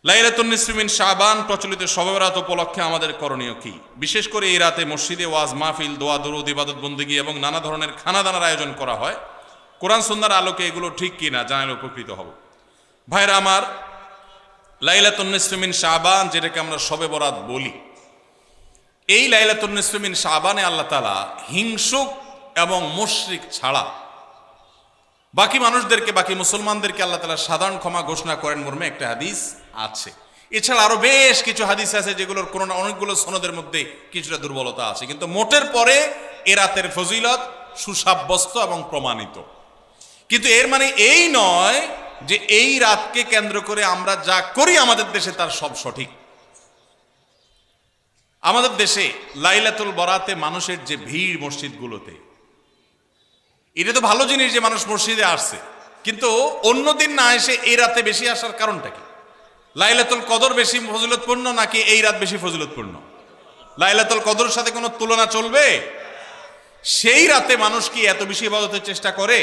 লাইলাতুন নিসফি মিন শাবান প্রচলিত শবে বরাত উপলক্ষে আমাদের করণীয় কি? বিশেষ করে এই রাতে মসজিদে ওয়াজ মাহফিল, দোয়া দুরূদ, ইবাদত বন্দেগী এবং নানা ধরনের খানাদানার আয়োজন করা হয়। কোরআন সুন্নাহর আলোকে এগুলো ঠিক কি না জানালে উপকৃত হব। ভাইরা আমার, লাইলাতুন নিসফি মিন শাবান যেটাকে আমরা শবে বরাত বলি, এই লাইলাতুন নিসফি মিন শাবানে আল্লাহ তাআলা হিংসুক এবং মুশরিক ছাড়া বাকি মানুষদেরকে, বাকি মুসলমানদেরকে আল্লাহ তাআলা সাধারণ ক্ষমা ঘোষণা করেন মর্মে একটা হাদিস আছে। এছাড়া আরো বেশ কিছু হাদিস আছে যেগুলোর কোনো না অনেকগুলো সনদের মধ্যে কিছুটা দুর্বলতা আছে, কিন্তু মোটের পরে এ রাতের ফজিলত সুসাব্যস্ত এবং প্রমাণিত। কিন্তু এর মানে এই নয় যে এই রাতকে কেন্দ্র করে আমরা যা করি আমাদের দেশে তার সব সঠিক। আমাদের দেশে লাইলাতুল বরাতে মানুষের যে ভিড় মসজিদগুলোতে, এটা তো ভালো জিনিস যে মানুষ মসজিদে আসছে, কিন্তু অন্যদিন না এসে এই রাতে বেশি আসার কারণটা কি? লাইলাতুল কদর বেশি ফজিলতপূর্ণ নাকি এই রাত বেশি ফজিলতপূর্ণ? লাইলাতুল কদরের সাথে কোনো তুলনা চলবে? সেই রাতে মানুষ কি এত বেশি ইবাদতের চেষ্টা করে?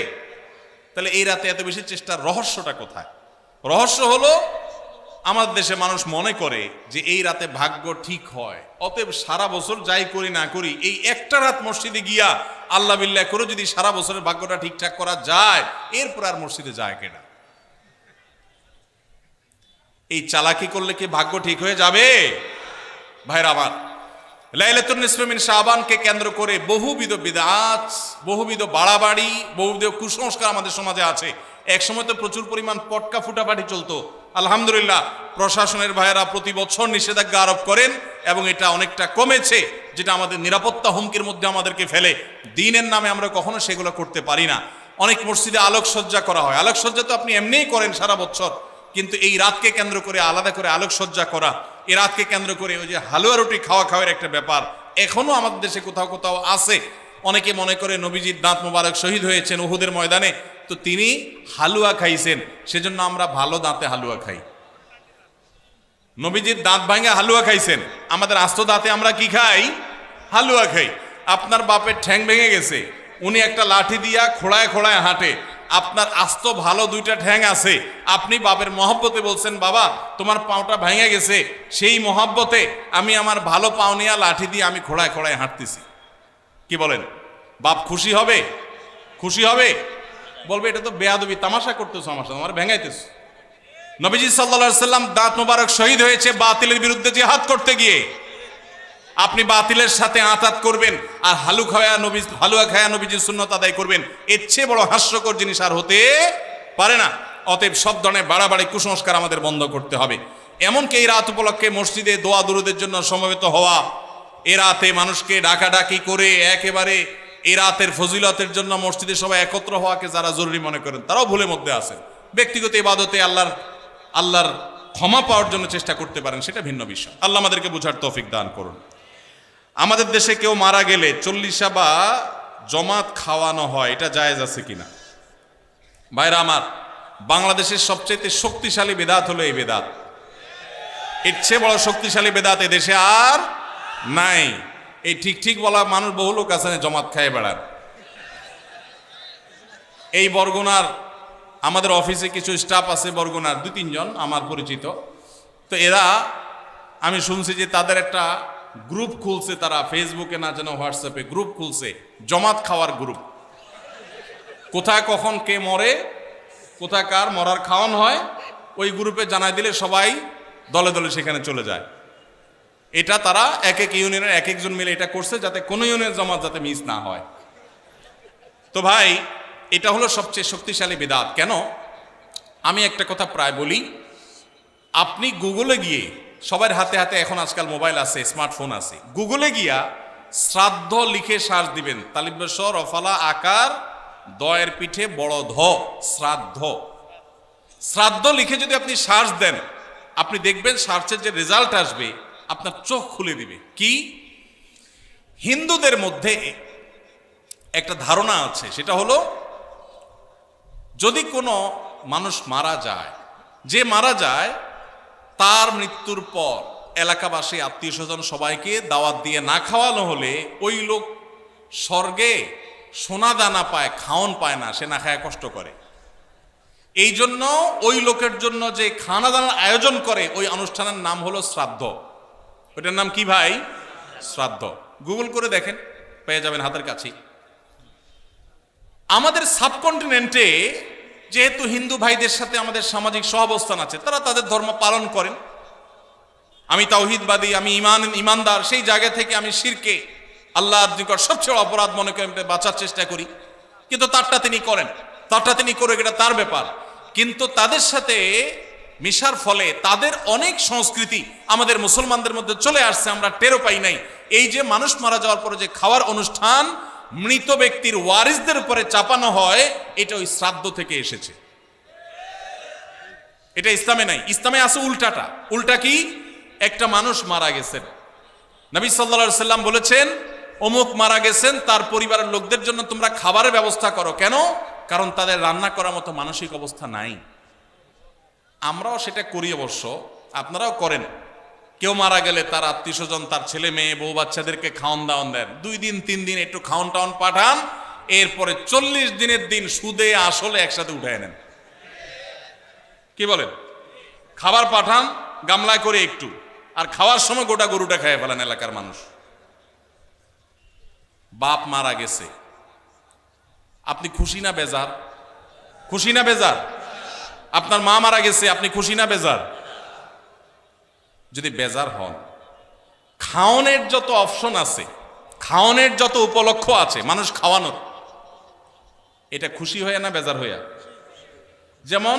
তাহলে এই রাতে এত বেশি চেষ্টার রহস্যটা কোথায়? রহস্য হলো আমাদের দেশে মানুষ মনে করে যে এই রাতে ভাগ্য ঠিক হয়, অতএব সারা বছর যাই করি না করি এই একটা রাত মসজিদে গিয়া আল্লাহ বিল্লাহ করে যদি সারা বছরের ভাগ্যটা ঠিকঠাক করা যায়, এরপর আর মসজিদে যায় কেনা। এই চালাকি করলে কি ভাগ্য ঠিক হয়ে যাবে? ভাইরা আমার, লাইলাতুন নিসফি মিন শাবানকে কেন্দ্র করে বহুবিধ বিদআত, বহুবিধ বাড়াবাড়ি, বহুবিধ কুসংস্কার আমাদের সমাজে আছে। এক সময় তো প্রচুর পরিমাণ পটকা ফুটাফাটি চলতো। আলহামদুলিল্লাহ, প্রশাসনের ভাইয়েরা প্রতি বছর নিষেধাজ্ঞা আরোপ করেন এবং এটা অনেকটা কমেছে, যেটা আমাদের নিরাপত্তা হুমকির মধ্যে আমাদেরকে ফেলে। দ্বীনের নামে আমরা কখনো সেগুলো করতে পারি না। অনেক মসজিদে আলোকসজ্জা করা হয়। আলোকসজ্জা তো আপনি এমনিই করেন সারা বছর, কিন্তু এই রাতকে কেন্দ্র করে আলাদা করে আলোকসজ্জা করা, এই রাতকে কেন্দ্র করে ওই যে হালুয়া রুটি খাওয়ার একটা ব্যাপার এখনো আমাদের দেশে কোথাও কোথাও আছে। অনেকে মনে করে নবীজির দাঁত মোবারক শহীদ হয়েছেন উহুদের ময়দানে, তো তিনি হালুয়া খাইছেন, সেজন্য আমরা ভালো দাঁতে হালুয়া খাই। নবীজির দাঁত ভাঙে হালুয়া খাইছেন, আমাদের আস্ত দাঁতে আমরা কি খাই? হালুয়া খাই। আপনার বাপের ঠ্যাং ভেঙে গেছে, উনি একটা লাঠি দিয়া খোড়ায় খোড়ায় হাঁটে, আপনার আস্ত ভালো দুইটা ঠ্যাং আছে, আপনি বাপের মহব্বতে বলছেন বাবা তোমার পাওটা ভেঙে গেছে, সেই মহব্বতে আমি আমার ভালো পাও নিয়ে লাঠি দিয়ে আমি খোড়ায় খোড়ায় হাঁটতেছি। কি বলেন? বাপ খুশি হবে? খুশি হবে? বলবে এটা তো বেয়াদবি, তামাশা করতেছো আমার সাথে, আমার ভেঙাইতেছ। নবীজি সাল্লাল্লাহু আলাইহি সাল্লাম দাঁত মোবারক শহীদ হয়েছে বাতিলের বিরুদ্ধে জিহাদ করতে গিয়ে। আপনি বাতিলের সাথে আঁতাত করবেন আর হালুয়া খায়া নবীজির সুন্নাত আদায় করবেন, এর চেয়ে বড় হাস্যকর জিনিস আর হতে পারে না। অতএব সব ধরনের বাড়াবাড়ি কুসংস্কার আমাদের বন্ধ করতে হবে। এমনকি এই রাত উপলক্ষে মসজিদে দোয়া দুরুদের জন্য সমবেত হওয়া, এ রাতে মানুষকে ডাকাডাকি করে একেবারে এই রাতের ফজিলতের জন্য মসজিদে সবাই একত্র হওয়াকে যারা জরুরি মনে করেন তারাও ভুলের মধ্যে আছেন। ব্যক্তিগত ইবাদতে আল্লাহর ক্ষমা পাওয়ার জন্য চেষ্টা করতে পারেন, সেটা ভিন্ন বিষয়। আল্লাহ আমাদেরকে বুঝার তৌফিক দান করুন। আমাদের দেশে কেউ মারা গেলে চল্লিশা বা জমাত খাওয়ানো হয়, এটা জায়েজ আছে কিনা? ভাইরা আমার, বাংলাদেশের সবচেয়ে শক্তিশালী বেদাত হলো এই বেদাত। এর চেয়ে বড় শক্তিশালী বেদাত এদেশে আর নাই। এই ঠিক ঠিক বলা মানুষ বহু লোক আছে জমাত খায় বেড়ার। এই বরগুনার আমাদের অফিসে কিছু স্টাফ আছে, বরগুনার 2-3 জন আমার পরিচিত, তো এরা আমি শুনছি যে তাদের একটা গ্রুপ খুলছে, তারা ফেসবুকে না যেন হোয়াটসঅ্যাপে গ্রুপ খুলছে, জমাত খাওয়ার গ্রুপ। কোথায় কখন কে মরে, কোথায় কার মরার খাওয়ান হয়, ওই গ্রুপে জানাই দিলে সবাই দলে দলে সেখানে চলে যায়। এটা তারা এক এক ইউনিয়নের এক একজন মিলে এটা করছে যাতে কোনো ইউনিয়নের জমাত যাতে মিস না হয়। তো ভাই, এটা হলো সবচেয়ে শক্তিশালী বিদআত। কেন? আমি একটা কথা প্রায় বলি, আপনি গুগলে গিয়ে, সবার হাতে হাতে এখন আজকাল মোবাইল আছে, স্মার্টফোন আছে, গুগলে গিয়া শ্রাদ্ধ লিখে সার্চ দিবেন, তালিব্যস রফালা আকার দয়ের পিঠে বড় ধ, শ্রাদ্ধ। শ্রাদ্ধ লিখে যদি আপনি সার্চ দেন, আপনি দেখবেন সার্চের যে রেজাল্ট আসবে আপনার চোখ খুলে দিবে। কি? হিন্দুদের মধ্যে একটা ধারণা আছে, সেটা হলো যদি কোনো মানুষ মারা যায়, যে মারা যায় তার মৃত্যুর পর এলাকাবাসী আত্মীয় স্বজন সবাইকে দাওয়াত দিয়ে না খাওয়ানো হলে ওই লোক স্বর্গে সোনা দানা পায়, খাওন পায় না, সে না খায় কষ্ট করে। এই জন্য ওই লোকের জন্য যে খানা দানার আয়োজন করে ওই অনুষ্ঠানের নাম হলো শ্রাদ্ধ। ওইটার নাম কি ভাই? শ্রাদ্ধ। গুগল করে দেখেন, পেয়ে যাবেন হাতের কাছেই। আমাদের সাবকন্টিনেন্টে যেহেতু হিন্দু ভাইদের সাথে আমাদের সামাজিক সহাবস্থান আছে, তারা তাদের ধর্ম পালন করেন। আমি তাওহীদবাদী, আমি ইমানদার, সেই জায়গা থেকে আমি শিরকে আল্লাহর নিকট সবচেয়ে অপরাধ মনে করে বাঁচার চেষ্টা করি, কিন্তু তারটা তিনি করেন, তারটা তিনি করে, এটা তার ব্যাপার। কিন্তু তাদের সাথে মিশার ফলে তাদের অনেক সংস্কৃতি আমাদের মুসলমানদের মধ্যে চলে আসছে, আমরা টেরও পাই নাই। এই যে মানুষ মারা যাওয়ার পরে যে খাওয়ার অনুষ্ঠান মৃত ব্যক্তির ওয়ারিসদের উপরে চাপানো হয়, এটা ওই শ্রাদ্ধ থেকে এসেছে। এটা ইসলামে নাই। ইসলামে আছে উল্টাটা। উল্টা কি? একটা মানুষ মারা গেছেন, নবী সাল্লাল্লাহু আলাইহি সাল্লাম বলেছেন অমুক মারা গেছেন, তার পরিবারের লোকদের জন্য তোমরা খাবারের ব্যবস্থা করো। কেন? কারণ তাদের রান্না করার মতো মানসিক অবস্থা নাই। আমরাও সেটা করি, অবশ্য আপনারাও করেন। কেউ মারা গেলে তার আত্মীয় স্বজন, তার ছেলে মেয়ে, বউ বাচ্চাদেরকে খাওয়ান দাওয়ান দেন, 2 দিন 3 দিন একটু খাওয়ান টাওয়ান পাঠান, এরপরে 40 দিনের দিন সুদে আসলে একসাথে উঠায় নেন। কি বলেন? খাবার পাঠান গামলায় করে একটু, আর খাওয়ার সময় গোটা গরুটা খেয়ে ফেলেন এলাকার মানুষ। বাপ মারা গেছে, আপনি খুশি না বেজার? খুশি না বেজার? আপনার মা মারা গেছে, আপনি খুশি না বেজার? যদি বেজার হন, খাওয়ানোর যত অপশন আছে, খাওয়ানোর যত উপলক্ষ আছে মানুষ খাওয়ানোর, এটা খুশি হয়ে না বেজার হইয়া? যেমন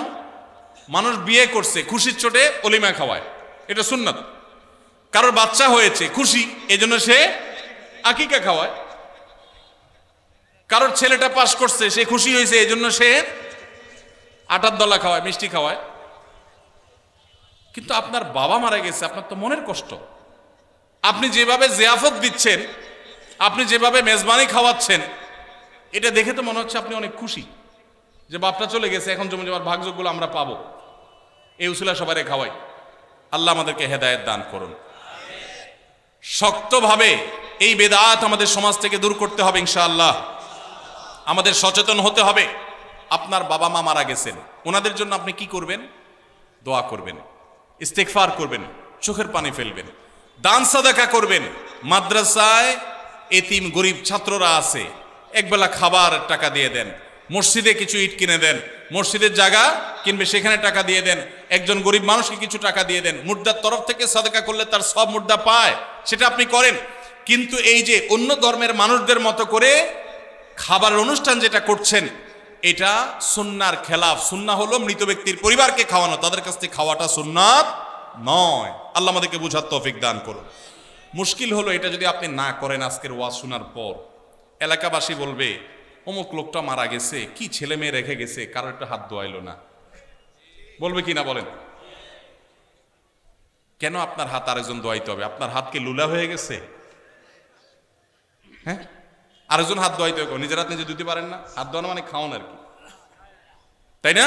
মানুষ বিয়ে করছে, খুশির চোটে অলিমা খাওয়ায়, এটা সুন্নাত। কারোর বাচ্চা হয়েছে, খুশি, এজন্য সে আকিকা খাওয়ায়। কারোর ছেলেটা পাস করছে, সে খুশি হয়েছে, এজন্য সে আটার দলা খাওয়ায়, মিষ্টি খাওয়ায়। কিন্তু আপনার বাবা মারা গেছে, আপনার তো মনের কষ্ট। আপনি যেভাবে জিয়াফত দিচ্ছেন, আপনি যেভাবে মেজবানি খাওয়াচ্ছেন, এটা দেখে তো মনে হচ্ছে আপনি অনেক খুশি যে বাপটা চলে গেছে, এখন জমি জমার ভাগযোগগুলো আমরা পাবো। এই উসিলা সবারে খাওয়াই। আল্লাহ আমাদেরকে হেদায়েত দান করুন। শক্তভাবে এই বেদাত আমাদের সমাজ থেকে দূর করতে হবে ইনশাআল্লাহ। আমাদের সচেতন হতে হবে। আপনার বাবা মা মারা গেছেন, ওনাদের জন্য আপনি কি করবেন? দোয়া করবেন, ইস্তেগফার করবেন, চোখের পানি ফেলবেন, দান সাদাকা করবেন। মাদ্রাসায় এতিম গরিব ছাত্ররা আছে, একবেলা খাবার টাকা দিয়ে দেন। মসজিদে কিছু ইট কিনে দেন, মসজিদের জায়গা কিনবে, সেখানে টাকা দিয়ে দেন। একজন গরিব মানুষকে কিছু টাকা দিয়ে দেন। মুর্দার তরফ থেকে সাদাকা করলে তার সব মুর্দা পায়, সেটা আপনি করেন। কিন্তু এই যে অন্য ধর্মের মানুষদের মতো করে খাবার অনুষ্ঠান যেটা করছেন, এটা সুন্নাহর খেলাফ। সুন্নাহ হলো মৃত ব্যক্তির পরিবারকে খাওয়ানো, তাদের কাছ থেকে খাওয়াটা সুন্নাত নয়। আল্লাহ আমাদেরকে বুঝার তৌফিক দান করুন। মুশকিল হলো এটা যদি আপনি না করেন, আজকের ওয়াজ শোনার পর এলাকাবাসী বলবে অমুক লোকটা মারা গেছে, কি ছেলে মেয়ে রেখে গেছে, কারো একটা হাত ধোয়াইলো না। বলবে কি না বলেন? কেন আপনার হাত আরেকজন ধোয়াইতে হবে? আপনার হাত কি লুলা হয়ে গেছে? হ্যাঁ, আরেকজন হাত ধোয়াইতে হবে, নিজের হাত নিজে ধুতে পারেন না? হাত ধোয়ানো মানে খাওয়ান আর কি, তাই না?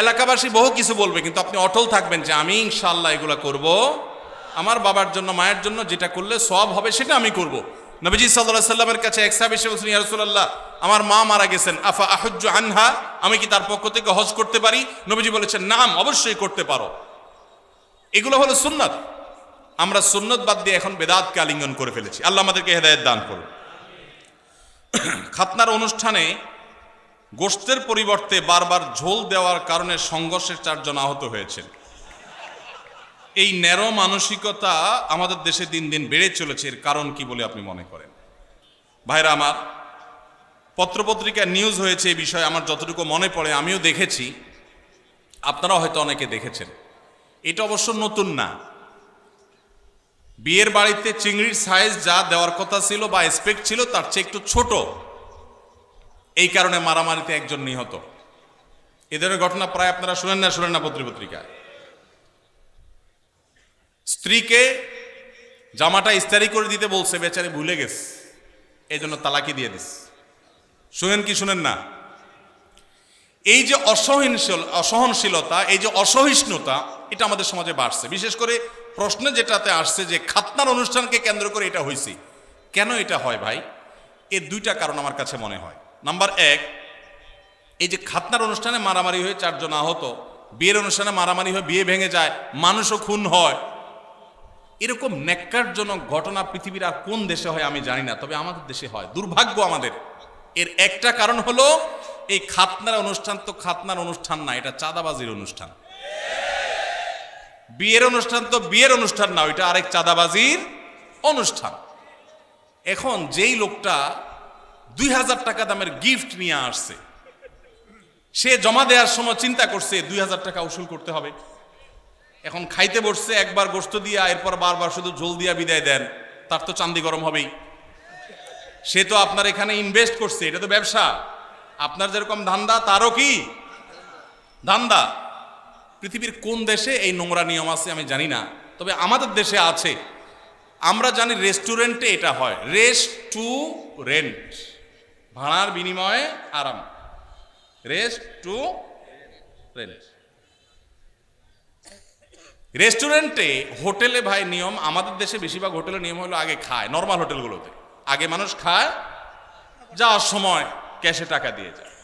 এলাকাবাসী বহু কিছু বলবে, কিন্তু আপনি অটল থাকবেন যে আমি ইনশাআল্লাহ এগুলা করব, আমার বাবার জন্য, মায়ের জন্য যেটা করলে সওয়াব হবে সেটা আমি করব। নবীজি সাল্লাল্লাহু আলাইহি সাল্লামের কাছে এক সাহাবী এসে বলছেন, ইয়া রাসূলুল্লাহ, আমার মা মারা গেছেন, আফা আহুজ্জু আনহা, আমি কি তার পক্ষ থেকে হজ করতে পারি? নবীজি বলেছেন, নাম, অবশ্যই করতে পারো। এগুলো হলো সুন্নাত। আমরা সুন্নাত বাদ দিয়ে এখন বেদাতকে আলিঙ্গন করে ফেলেছি। আল্লাহ আমাদেরকে হেদায়েত দান করুন। খাতনার অনুষ্ঠানে গোশতের পরিবর্তে বারবার ঝোল দেওয়ার কারণে সংঘর্ষে 4 জন আহত হয়েছেন। এই ন্যারো মানসিকতা আমাদের দেশে দিন দিন বেড়ে চলেছে। এর কারণ কি বলে আপনি মনে করেন? ভাইরা আমার, পত্রপত্রিকায় নিউজ হয়েছে এই বিষয়ে, আমার যতটুকু মনে পড়ে আমিও দেখেছি, আপনারাও হয়তো অনেকে দেখেছেন। এটা অবশ্য নতুন না। বিয়ের বাড়িতে চিংড়ির সাইজ যা দেওয়ার কথা ছিল বা এক্সপেক্ট ছিল তার চেয়ে একটু ছোট, এই কারণে মারামারিতে 1 জন নিহত। এ ধরনের ঘটনা প্রায় আপনারা শুনেন না পত্রপত্রিকায়। স্ত্রীকে জামাটা ইস্তারি করে দিতে বলছে, বেচারি ভুলে গেছে, এই জন্য তালাকি দিয়ে দিস। শুনেন কি শুনেন না? এই যে অসহনশীলতা, এই যে অসহিষ্ণুতা, এটা আমাদের সমাজে বাড়ছে। বিশেষ করে প্রশ্নে যেটাতে আসছে যে খাতনার অনুষ্ঠানকে কেন্দ্র করে এটা হয়েছে। কেন এটা হয় ভাই? এর 2টা কারণ আমার কাছে মনে হয়। নাম্বার 1, এই যে খাতনার অনুষ্ঠানে মারামারি হয়ে 4 জন আহত, বিয়ের অনুষ্ঠানে মারামারি হয়ে বিয়ে ভেঙে যায়, মানুষও খুন হয়, এরকম ন্যাক্কারজনক ঘটনা পৃথিবীর আর কোন দেশে হয় আমি জানি না, তবে আমাদের দেশে হয়। দুর্ভাগ্য আমাদের। এর একটা কারণ হলো এই খাতনার অনুষ্ঠান তো খাতনার অনুষ্ঠান না, এটা চাঁদাবাজির অনুষ্ঠান। বিয়ের অনুষ্ঠান তো বিয়ের অনুষ্ঠান না, ওইটা আরেক চাঁদাবাজির অনুষ্ঠান। এখন যেই লোকটা 2000 টাকা দামের গিফট নিয়ে আসছে, সে জমা দেওয়ার সময় চিন্তা করছে 2000 টাকা উসুল করতে হবে। এখন খাইতে বসছে, একবার গোশত দিয়া এরপর বারবার শুধু ঝোল দিয়া বিদায় দেন, তার তো চান্দি গরম হবেই। সে তো আপনার এখানে ইনভেস্ট করছে, এটা তো ব্যবসা। আপনার যেরকম ধান্দা তারও কি ধান্দা। পৃথিবীর কোন দেশে এই নোংরা নিয়ম আছে আমি জানি না, তবে আমাদের দেশে আছে। আমরা জানি রেস্টুরেন্টে এটা হয়, রেস্ট টু রেন্ট, ভাড়ার বিনিময়ে আরাম, রেস্ট টু রেন্ট। রেস্টুরেন্টে, হোটেলে ভাই নিয়ম, আমাদের দেশে বেশিরভাগ হোটেলের নিয়ম হলো আগে খায়, নর্মাল হোটেলগুলোতে আগে মানুষ খায়, যাওয়ার সময় ক্যাশে টাকা দিয়ে যায়।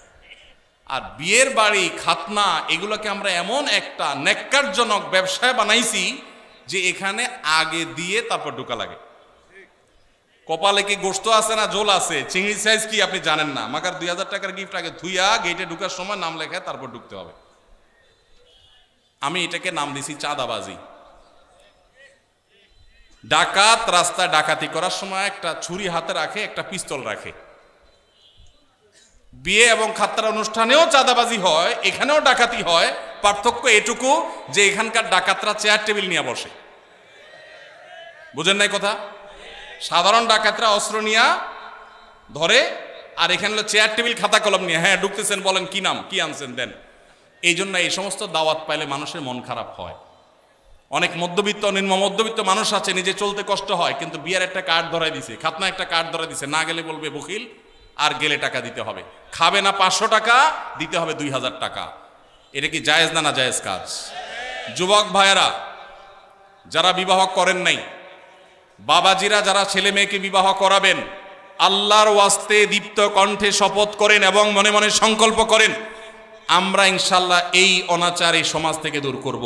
আর বিয়ের বাড়ি, খাতনা, এগুলোকে আমরা এমন একটা ন্যাক্কারজনক ব্যবসায় বানাইছি যে এখানে আগে দিয়ে তারপর ঢোকা লাগে। কপালে কি গোশত আছে না ঝোল আছে, চিংড়ি সাইজ কি আপনি জানেন না, মাকার 2000 টাকার গিফট আগে ধুইয়া গেটে ঢুকার সময় নাম লেখায় তারপর ঢুকতে হবে। আমি এটাকে নাম দিছি চাঁদাবাজি। ডাকাত রাস্তায় ডাকাতি করার সময় একটা ছুরি হাতে রাখে, একটা পিস্তল রাখে। বিয়ে এবং খাতনার অনুষ্ঠানেও চাঁদাবাজি হয়, এখানেও ডাকাতি হয়। পার্থক্য এটুকু যে এখানকার ডাকাতরা চেয়ার টেবিল নিয়ে বসে। বুঝেন নাই কথা? সাধারণ ডাকাতরা অস্ত্র নিয়ে ধরে, আর এখানে হলো চেয়ার টেবিল খাতা কলম নিয়ে, হ্যাঁ ঢুকতেছেন, বলেন কি নাম, কি আনছেন দেন। এই জন্য এই সমস্ত দাওয়াত পাইলে মানুষের মন খারাপ হয়। অনেক মধ্যবিত্ত, নিম্ন মধ্যবিত্ত মানুষ আছে, নিজে চলতে কষ্ট হয়, কিন্তু বিয়ার একটা কার্ড ধরাই দিছে, খাতনা একটা কার্ড ধরাই দিছে, না গেলে বলবে বকিল, আর গেলে টাকা দিতে হবে। খাবে না 500 টাকা, দিতে হবে 2000 টাকা। এটা কি জায়েজ না না জায়েজ কাজ? যুবক ভাইয়েরা যারা বিবাহ করেন নাই, বাবাজিরা যারা ছেলে মেয়েকে বিবাহ করাবেন, আল্লাহর ওয়াস্তে দীপ্ত কণ্ঠে শপথ করেন এবং মনে মনে সংকল্প করেন, আমরা ইনশাল্লাহ এই অনাচার এই সমাজ থেকে দূর করব।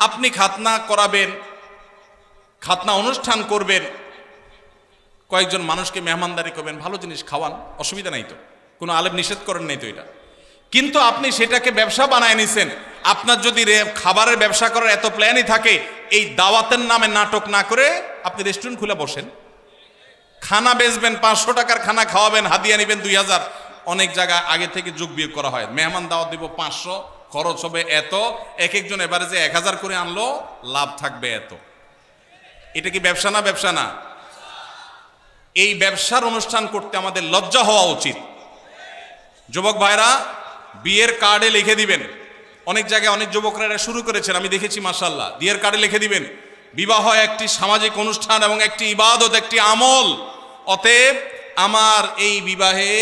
আপনি খাতনা করাবেন, খাতনা অনুষ্ঠান করবেন, কয়েকজন মানুষকে মেহমানদারি করবেন, ভালো জিনিস খাওয়ান, অসুবিধা নাই তো, কোনো আলেম নিষেধ করেন নাই তো এটা। কিন্তু আপনি সেটাকে ব্যবসা বানায় নিছেন। আপনার যদি খাবারের ব্যবসা করার এত প্ল্যানই থাকে, এই দাওয়াতের নামে নাটক না করে আপনি রেস্টুরেন্ট খুলে বসেন, খানা বেচবেন, 500 টাকার খানা খাওয়াবেন, হাদিয়া নেবেন 2000। অনেক জায়গায় আগে থেকে যোগ বিয়োগ করা হয়, মেহমান দাওয়াত দিব 500, খরচ হবে এত, এক একজন এবারে যে 1000 করে আনলো, লাভ থাকবে এত। এটা কি ব্যবসা না? ব্যবসা না? এই ব্যবসার অনুষ্ঠান করতে আমাদের লজ্জা হওয়া উচিত। যুবক ভাইরা বিয়ের কার্ডে লিখে দিবেন, অনেক জায়গায় অনেক যুবকরা এটা শুরু করেছেন, আমি দেখেছি মাশাআল্লাহ। বিয়ের কার্ডে লিখে দিবেন, বিবাহ একটি সামাজিক অনুষ্ঠান এবং একটি ইবাদত, একটি আমল। অতএব আমার এই বিবাহে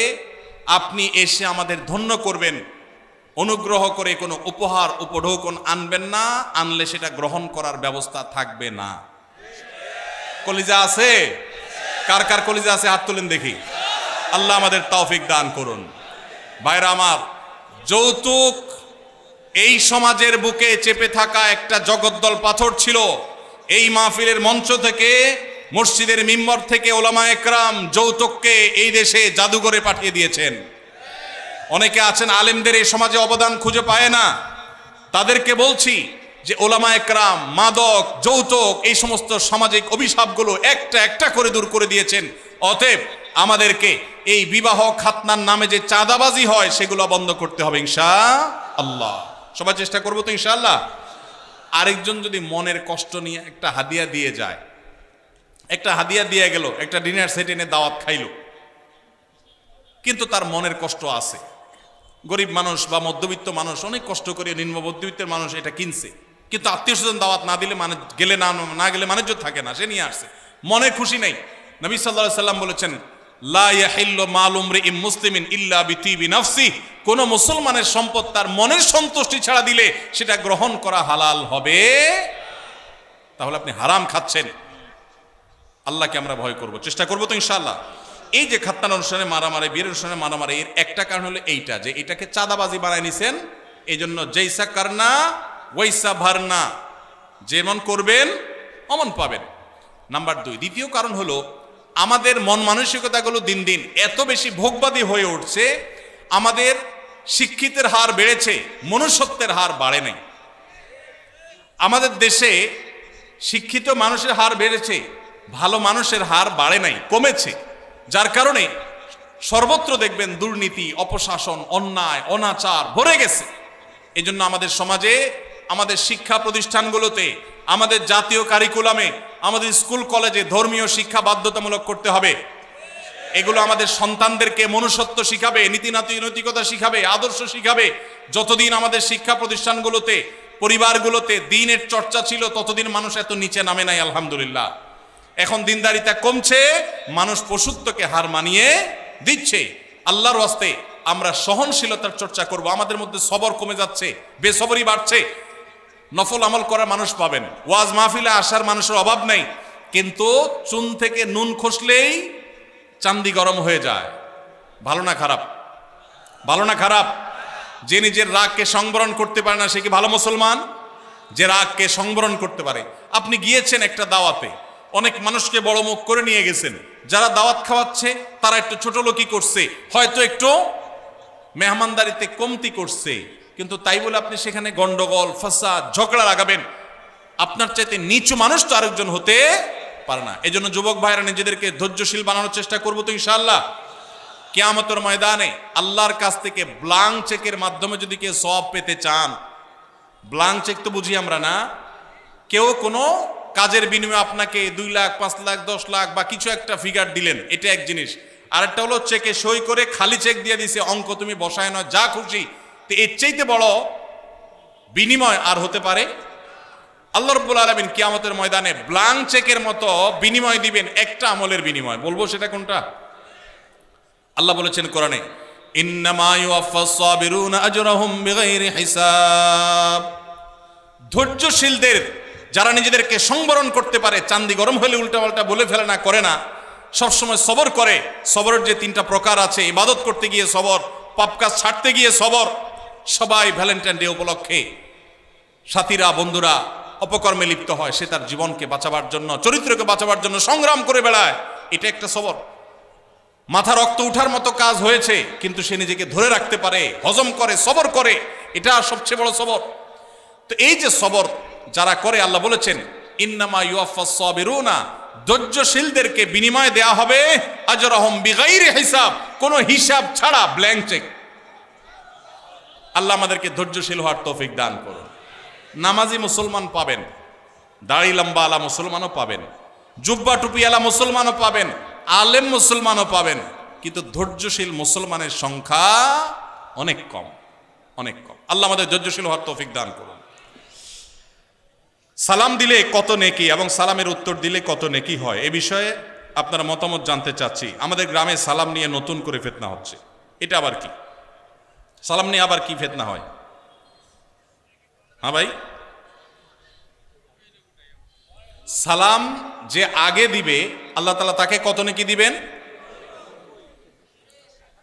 আপনি এসে আমাদের ধন্য করবেন, অনুগ্রহ করে কোনো উপহার উপঢৌকন আনবেন না, আনলে সেটা গ্রহণ করার ব্যবস্থা থাকবে না। কলিজা আছে? কার কার কলিজা আছে হাত তুলেন দেখি। আল্লাহ আমাদের তৌফিক দান করুন। ভাইরা আমার, যৌতুক এই সমাজের বুকে চেপে থাকা একটা জগদ্দল পাথর ছিল। এই মাহফিলের মঞ্চ থেকে, মসজিদের মিম্বর থেকে ওলামায়ে কেরাম যৌতুককে এই দেশে জাদুঘরে পাঠিয়ে দিয়েছেন। অনেকে আছেন আলেমদের এই সমাজে অবদান খুঁজে পায় না, তাদেরকে বলছি যে ওলামায়ে কেরাম মাদক, যৌতুক, এই সমস্ত সামাজিক অভিশাপগুলো একটা একটা করে দূর করে দিয়েছেন। অতএব আমাদেরকে এই বিবাহ খাতনার নামে যে চাঁদাবাজি হয় সেগুলো বন্ধ করতে হবে ইনশাআল্লাহ। সবাই চেষ্টা করবো তো ইনশাআল্লাহ। আরেকজন যদি মনের কষ্ট নিয়ে একটা হাদিয়া দিয়ে যায়, একটা হাদিয়া দিয়ে গেল, একটা ডিনার সেট এনে দাওয়াত খাইল, কিন্তু তার মনের কষ্ট আছে। গরিব মানুষ বা মধ্যবিত্ত মানুষ অনেক কষ্ট করে, নিম্ন মধ্যবিত্তের মানুষ এটা কিনছে, কিন্তু আত্মীয় স্বজন দাওয়াত না দিলে মানে গেলে না গেলে মানুষ থাকে না, সে নিয়ে আসছে, মনে খুশি নেই। নবী সাল্লাল্লাহু আলাইহি সাল্লাম বলেছেন, লা ইয়াহিল্লু মালু ইমরিইন মুসলিমিন ইল্লা বিতিবি নাফসিহি, কোন মুসলমানের সম্পদ তার মনের সন্তুষ্টি ছাড়া দিলে সেটা গ্রহণ করা হালাল হবে। তাহলে আপনি হারাম খাচ্ছেন। আল্লাহকে আমরা ভয় করব, চেষ্টা করব তো ইনশাআল্লাহ। এই যে খাত্তান অনুষ্ঠানে মারামারি, বিয়ের অনুষ্ঠানে মারামারি, এর একটা কারণ হলো এইটা, যে এটাকে চাঁদাবাজি বানায় নিছেন। এই জন্য জৈসা কারনা ওয়াইসা ভারনা, যেমন করবেন অমন পাবেন। নাম্বার 2, দ্বিতীয় কারণ হলো আমাদের মন মানসিকতাগুলো দিন দিন এত বেশি ভোগবাদী হয়ে উঠছে, আমাদের শিক্ষিতের হার বেড়েছে, মনুষ্যত্বের হার বাড়ে নাই। আমাদের দেশে শিক্ষিত মানুষের হার বেড়েছে, ভালো মানুষের হার বাড়ে নাই, কমেছে। যার কারণে সর্বত্র দেখবেন দুর্নীতি, অপশাসন, অন্যায়, অনাচার ভরে গেছে। এই জন্য আমাদের সমাজে, আমাদের শিক্ষা প্রতিষ্ঠানগুলোতে, আমাদের জাতীয় কারিকুলামে, আমাদের স্কুল কলেজে ধর্মীয় শিক্ষা বাধ্যতামূলক করতে হবে। এগুলো আমাদের সন্তানদেরকে মনুষ্যত্ব শিখাবে, নৈতিকতা শিখাবে, আদর্শ শিখাবে। যতদিন আমাদের শিক্ষা প্রতিষ্ঠানগুলোতে, পরিবারগুলোতে দিনের চর্চা ছিল, ততদিন মানুষ এত নিচে নামে নাই, আলহামদুলিল্লাহ। এখন দিনদারিতা কমছে, মানুষ পশুত্বকে হার মানিয়ে দিচ্ছে। আল্লাহর ওয়াস্তে আমরা সহনশীলতার চর্চা করব। আমাদের মধ্যে সবর কমে যাচ্ছে, বেসবরি বাড়ছে। নফল আমল করার মানুষ পাবেন, ওয়াজ মাহফিলে আসার মানুষের অভাব নাই, কিন্তু চুন থেকে নুন খসলেই চান্দি গরম হয়ে যায়। ভালো না খারাপ? ভালো না খারাপ? যে নিজের রাগকে সংবরণ করতে পারে না, সে কি ভালো মুসলমান? যে রাগকে সংবরণ করতে পারে। আপনি গিয়েছেন একটা দাওয়াতে, অনেক মানুষকে বড় মুখ করে নিয়ে গেছেন, যারা দাওয়াত খাওয়াচ্ছে তারা একটু ছোট লোকই করছে, হয়তো একটু মেহমানদারিতে কমতি করছে, কিন্তু তাই বলে আপনি সেখানে গন্ডগোল, ফাসাদ, ঝগড়া লাগাবেন? আপনার চাইতে নিচু মানুষ তো আরেকজন হতে পারে না। এই জন্য যুবক ভাইরা নিজেদেরকে ধৈর্যশীল বানানোর চেষ্টা করবো তো ইনশাআল্লাহ। কিয়ামতের ময়দানে আল্লাহর কাছ থেকে ব্লাঙ্ক চেকের মাধ্যমে যদি কেউ সওয়াব পেতে চান, ব্লাঙ্ক চেক তো বুঝি আমরা না, কেউ কোনো কাজের বিনিময়ে আপনাকে 2 লাখ, 5 লাখ, 10 লাখ বা কিছু একটা ফিগার দিলেন, এটা এক জিনিস। আরেকটা হলো চেকে সই করে খালি চেক দিয়ে দিছে, অঙ্ক তুমি বসায় নয়, যা খুশি। তো এর চাইতে বড় বিনিময় আর হতে পারে? আল্লাহ রাব্বুল আলামিন কিয়ামতের ময়দানে ব্লাঙ্ক চেকের মতো বিনিময় দিবেন, একটা আমলের বিনিময়। বলবো সেটা কোনটা? আল্লাহ বলেছেন কোরআনে, ইন্নামা ইউওয়াফাস সাবিরুনা আজরাহুম বিগাইরি হিসাব। ধৈর্যশীলদের, যারা নিজেদেরকে সংবরণ করতে পারে, চান্দি গরম হলে উল্টাপাল্টা বলে ফেলে না, করে না, সবসময় সবর করে। সবরের যে 3টা প্রকার আছে, ইবাদত করতে গিয়ে সবর, পাপ কাজ ছাড়তে গিয়ে সবর। সবাই ভ্যালেন্টাইন ডে উপলক্ষে সাথীরা, বন্ধুরা অপকর্মে লিপ্ত হয়, সে তার জীবনকে বাঁচাবার জন্য, চরিত্রকে বাঁচাবার জন্য সংগ্রাম করে বেড়ায়, এটা একটা সবর। মাথা রক্ত উঠার মতো কাজ হয়েছে, কিন্তু সে নিজেকে ধরে রাখতে পারে, হজম করে, সবর করে, এটা সবচেয়ে বড় সবর। তো এই যে সবর যারা করে, আল্লাহ বলেছেন ইন্নামা ইউওয়াফাস সাবিরুনা, ধৈর্যশীলদেরকে বিনিময় দেয়া হবে আজরাহুম বিগাইরি হিসাব, কোনো হিসাব ছাড়া, ব্ল্যাঙ্ক চেক। আল্লাহ আমাদেরকে ধৈর্যশীল হওয়ার তৌফিক দান করুন। নামাজি মুসলমান পাবেন, দাড়ি লম্বা আলা মুসলমানও পাবেন, জুব্বা টুপি আলা মুসলমানও পাবেন, আলেম মুসলমানও পাবেন, কিন্তু ধৈর্যশীল মুসলমানের সংখ্যা অনেক কম, অনেক কম। আল্লাহ আমাদের ধৈর্যশীল হওয়ার তৌফিক দান করুন। সালাম দিলে কত নেকি এবং সালামের উত্তর দিলে কত নেকি হয়, এ বিষয়ে আপনার মতামত জানতে চাচ্ছি। আমাদের গ্রামে সালাম নিয়ে নতুন করে ফিতনা হচ্ছে, এটা আবার কি? সালাম নিয়ে আবার কি ফিতনা হয়? হ্যাঁ ভাই, সালাম যে আগে দিবে আল্লাহ তাআলা তাকে কত নেকি দিবেন,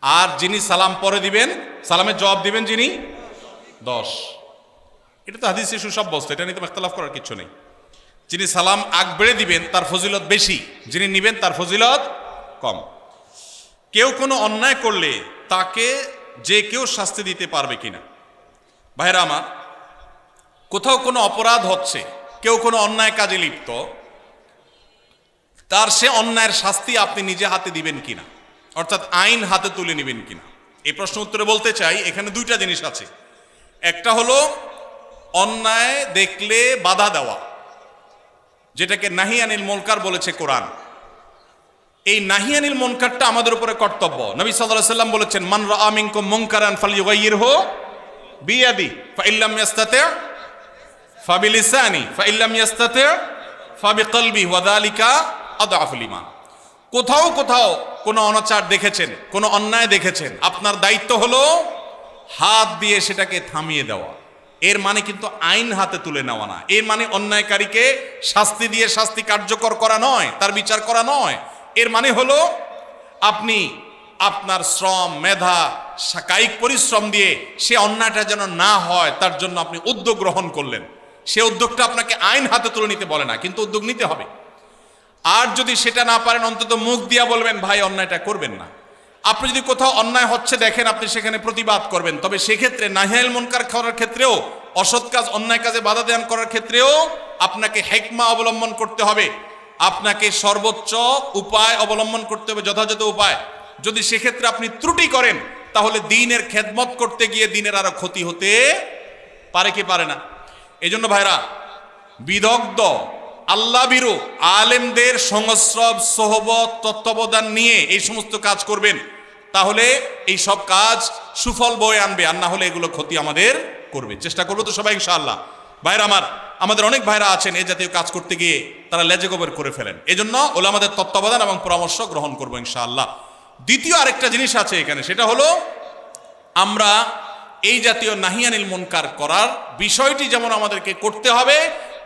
আর যিনি সালাম পরে দিবেন, সালামের জবাব দিবেন যিনি, 10। এটা তো হাদিসে সুসাব্যস্ত, এটা নিয়ে তো ইখতিলাফ করার কিছু নেই। যিনি সালাম আগ বেড়ে দিবেন তার ফজিলত বেশি, যিনি নিবেন তার ফজিলত কম। কেউ কোনো অন্যায় করলে তাকে যে কেউ শাস্তি দিতে পারবে কিনা? ভাইরা আমার, কোথাও কোনো অপরাধ হচ্ছে, কেউ কোনো অন্যায় কাজে লিপ্ত, তার সে অন্যায়ের শাস্তি আপনি নিজে হাতে দিবেন কিনা, অর্থাৎ আইন হাতে তুলে নেবেন কিনা? এই প্রশ্ন উত্তরে বলতে চাই, এখানে 2টা জিনিস আছে। একটা হলো অন্যায় দেখলে বাধা দেওয়া, যেটাকে নাহি আনিল মুনকার বলেছে কোরআন। এই নাহি আনিল মুনকারটা আমাদের উপরে কর্তব্য। নবী সাল্লাল্লাহু আলাইহি ওয়াসাল্লাম বলেছেন, মান রাআ মিনকুম মুনকারান ফালইয়ুগাইয়িরহু বিয়াদি ফাইল্লাম ইয়াস্তাতি' ফাবিলিসানি ফাইল্লাম ইয়াস্তাতি' ফাবিকলবি ওয়া যালিকা আদআফুল ঈমান। কোথাও কোথাও কোনো অনাচার দেখেছেন, কোনো অন্যায় দেখেছেন, আপনার দায়িত্ব হলো হাত দিয়ে সেটাকে থামিয়ে দেওয়া। এর মানে কিন্তু আইন হাতে তুলে নেওয়া না, এর মানে অন্যায়কারীকে শাস্তি দিয়ে শাস্তি কার্যকর করা নয়, তার বিচার করা নয়। এর মানে হলো আপনি আপনার শ্রম, মেধা, কায়িক পরিশ্রম দিয়ে সে অন্যায়টা যেন না হয় তার জন্য আপনি উদ্যোগ গ্রহণ করলেন। সে উদ্যোগটা আপনাকে আইন হাতে তুলে নিতে বলে না, কিন্তু উদ্যোগ নিতে হবে। আর যদি সেটা না পারেন, অন্তত মুখ দিয়া বলবেন ভাই অন্যায়টা করবেন না। আপনি যদি কোথাও অন্যায় হচ্ছে দেখেন, আপনি সেখানে প্রতিবাদ করবেন। তবে সেক্ষেত্রে নাহিয়াল মুনকার করার ক্ষেত্রেও, অসৎ কাজ অন্যায় কাজে বাধা দান করার ক্ষেত্রেও আপনাকে হিকমা অবলম্বন করতে হবে। আপনাকে সর্বোচ্চ উপায় অবলম্বন করতে হবে, যথাযথ উপায়। যদি সেক্ষেত্রে আপনি ত্রুটি করেন, তাহলে দ্বীনের খেদমত করতে গিয়ে দ্বীনের আরো ক্ষতি হতে পারে কি পারে না। এই জন্য ভাইরা, বিদগ্ধ আল্লাহ ভীরু আলেমদের সংস্রব, সোহবত, তত্ত্বাবধান নিয়ে এই সমস্ত কাজ করবেন, তাহলে এই সব কাজ সুফল বয়ে আনবে। আর না হলে এগুলো ক্ষতি আমাদের করবে। চেষ্টা করবো তো সবাই ইনশাআল্লাহ। ভাইরা আমার, আমাদের অনেক ভাইরা আছেন এই জাতীয় কাজ করতে গিয়ে তারা লেজে গোবর করে ফেলেন। এই জন্য ওলামাদের তত্ত্বাবধান এবং পরামর্শ গ্রহণ করবো ইনশাআল্লাহ। দ্বিতীয় আরেকটা জিনিস আছে এখানে, সেটা হলো আমরা এই জাতীয় নাহিয়ানিল মুনকার করার বিষয়টি যেমন আমাদেরকে করতে হবে,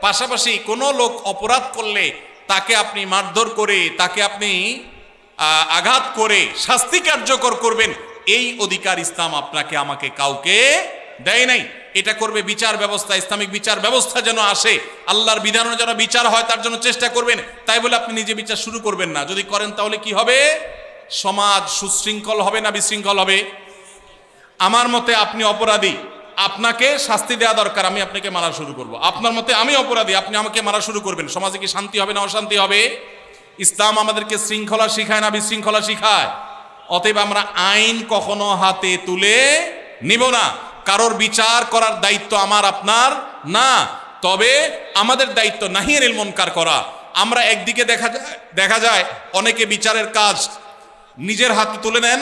পাশাপাশি কোনো লোক অপরাধ করলে তাকে আপনি মারধর করে, তাকে আপনি আঘাত করে শাস্তি কার্যকর করবেন, এই অধিকার ইসলাম আপনাকে আমাকে কাউকে দেয় নাই। এটা করবে বিচার ব্যবস্থা, ইসলামিক বিচার ব্যবস্থা যেন আসে, আল্লাহর বিধানের যেন বিচার হয় তার জন্য চেষ্টা করবেন। তাই বলে আপনি নিজে বিচার শুরু করবেন না। যদি করেন তাহলে কি হবে? সমাজ সুশৃঙ্খল হবে না বিশৃঙ্খল হবে? আমার মতে আপনি অপরাধী, আপনাকে শাস্তি দেওয়া দরকার, আমি আপনাকে মারা শুরু করব। আপনার মতে আমি অপরাধী, আপনি আমাকে মারা শুরু করবেন, সমাজে কি শান্তি হবে না অশান্তি হবে? ইসলাম আমাদেরকে শৃঙ্খলা শিখায় না বিশৃঙ্খলা শিখায়? অতএব আমরা আইন কখনো হাতে তুলে নিব না। কারোর বিচার করার দায়িত্ব আমার আপনার না, তবে আমাদের দায়িত্ব নাহিয়ানিল মুনকার করা। আমরা একদিকে দেখা যায় অনেকে বিচারের কাজ নিজের হাতে তুলে নেন,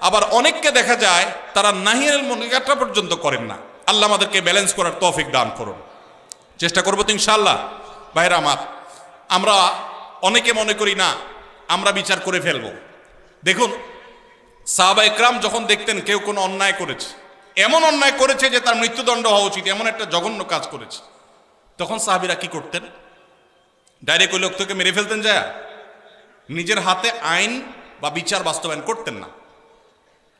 আবার অনেককে দেখা যায় তারা নাহিয়ানিল মুনকারটা পর্যন্ত করেন না। আল্লাহ আমাদেরকে ব্যালেন্স করার তৌফিক দান করুন। চেষ্টা করবো তো ইনশাআল্লাহ। ভাইরা আমার, আমরা অনেকে মনে করি না আমরা বিচার করে ফেলবো। দেখুন, সাহাবা একরাম যখন দেখতেন কেউ কোনো অন্যায় করেছে, এমন অন্যায় করেছে যে তার মৃত্যুদণ্ড হওয়া উচিত, এমন একটা জঘন্য কাজ করেছে, তখন সাহাবীরা কি করতেন? ডাইরেক্ট ওই লোকটাকে মেরে ফেলতেন যায়? নিজের হাতে আইন বা বিচার বাস্তবায়ন করতেন না।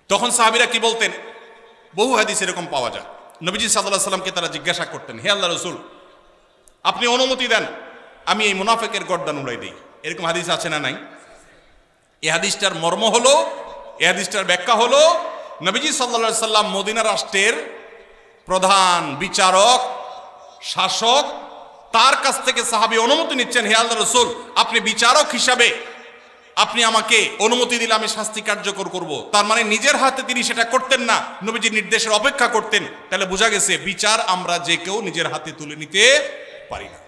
তখন সাহাবীরা কি বলতেন? বহু হাদিস এরকম পাওয়া যায়। নবীজি সাল্লাল্লাহু আলাইহি সাল্লামকে তারা জিজ্ঞাসা করতেন, হে আল্লাহ রাসূল, আপনি অনুমতি দেন আমি এই মুনাফিকের গর্দান উড়াই দিই। এরকম হাদিস আছে না নাই? এই হাদিসটার মর্ম হলো, এই হাদিসটার ব্যাখ্যা হলো, নবীজি সাল্লাল্লাহু আলাইহি সাল্লাম মদিনা রাষ্ট্রের প্রধান বিচারক, শাসক, তার কাছ থেকে সাহাবী অনুমতি নিচ্ছেন, হে আল্লাহ রাসূল, আপনি বিচারক হিসাবে আপনি আমাকে অনুমতি দিলে আমি শাস্তি কার্যকর করব। তার মানে নিজের হাতে তিনি সেটা করতেন না, নবীজির নির্দেশের অপেক্ষা করতেন। তাহলে বোঝা গেছে বিচার আমরা যে কেউ নিজের হাতে তুলে নিতে পারি না।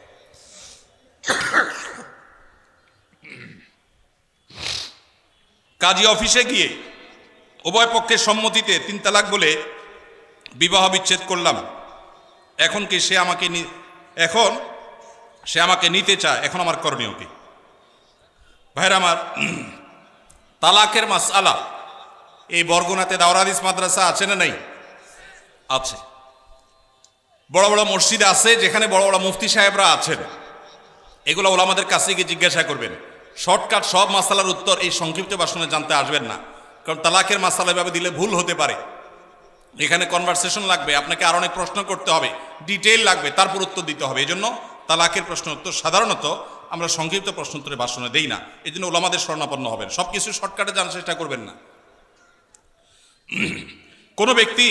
কাজী অফিসে গিয়ে উভয় পক্ষের সম্মতিতে 3 তালাক বলে বিবাহ বিচ্ছেদ করলাম, এখন কি সে আমাকে নিতে চায়, এখন আমার করণীয় কি? ভাইরা আমার, তালাকের মাসআলা এই বরগুনাতে দাওরাত হাদিস মাদ্রাসা আছে না নাই? আছে। বড় বড় মসজিদ আছে যেখানে বড় বড় মুফতি সাহেবরা আছেন। এগুলো ওলামাদের কাছে গিয়ে জিজ্ঞাসা করবেন। শর্টকাট সব মাসালার উত্তর এই সংক্ষিপ্ত ভাষণে জানতে আসবেন না, কারণ তালাকের মাসালা এভাবে দিলে ভুল হতে পারে। এখানে কনভারসেশন লাগবে, আপনাকে আর অনেক প্রশ্ন করতে হবে, ডিটেইল লাগবে, তারপর উত্তর দিতে হবে। এই জন্য তালাকের প্রশ্ন উত্তর সাধারণত আমরা সংক্ষিপ্ত প্রশ্ন উত্তরে ভাষণে দেই না। এই জন্য ওলামাদের শরণাপন্ন হবেন, সব কিছু শর্টকাটে জানার চেষ্টা করবেন না। কোনো ব্যক্তি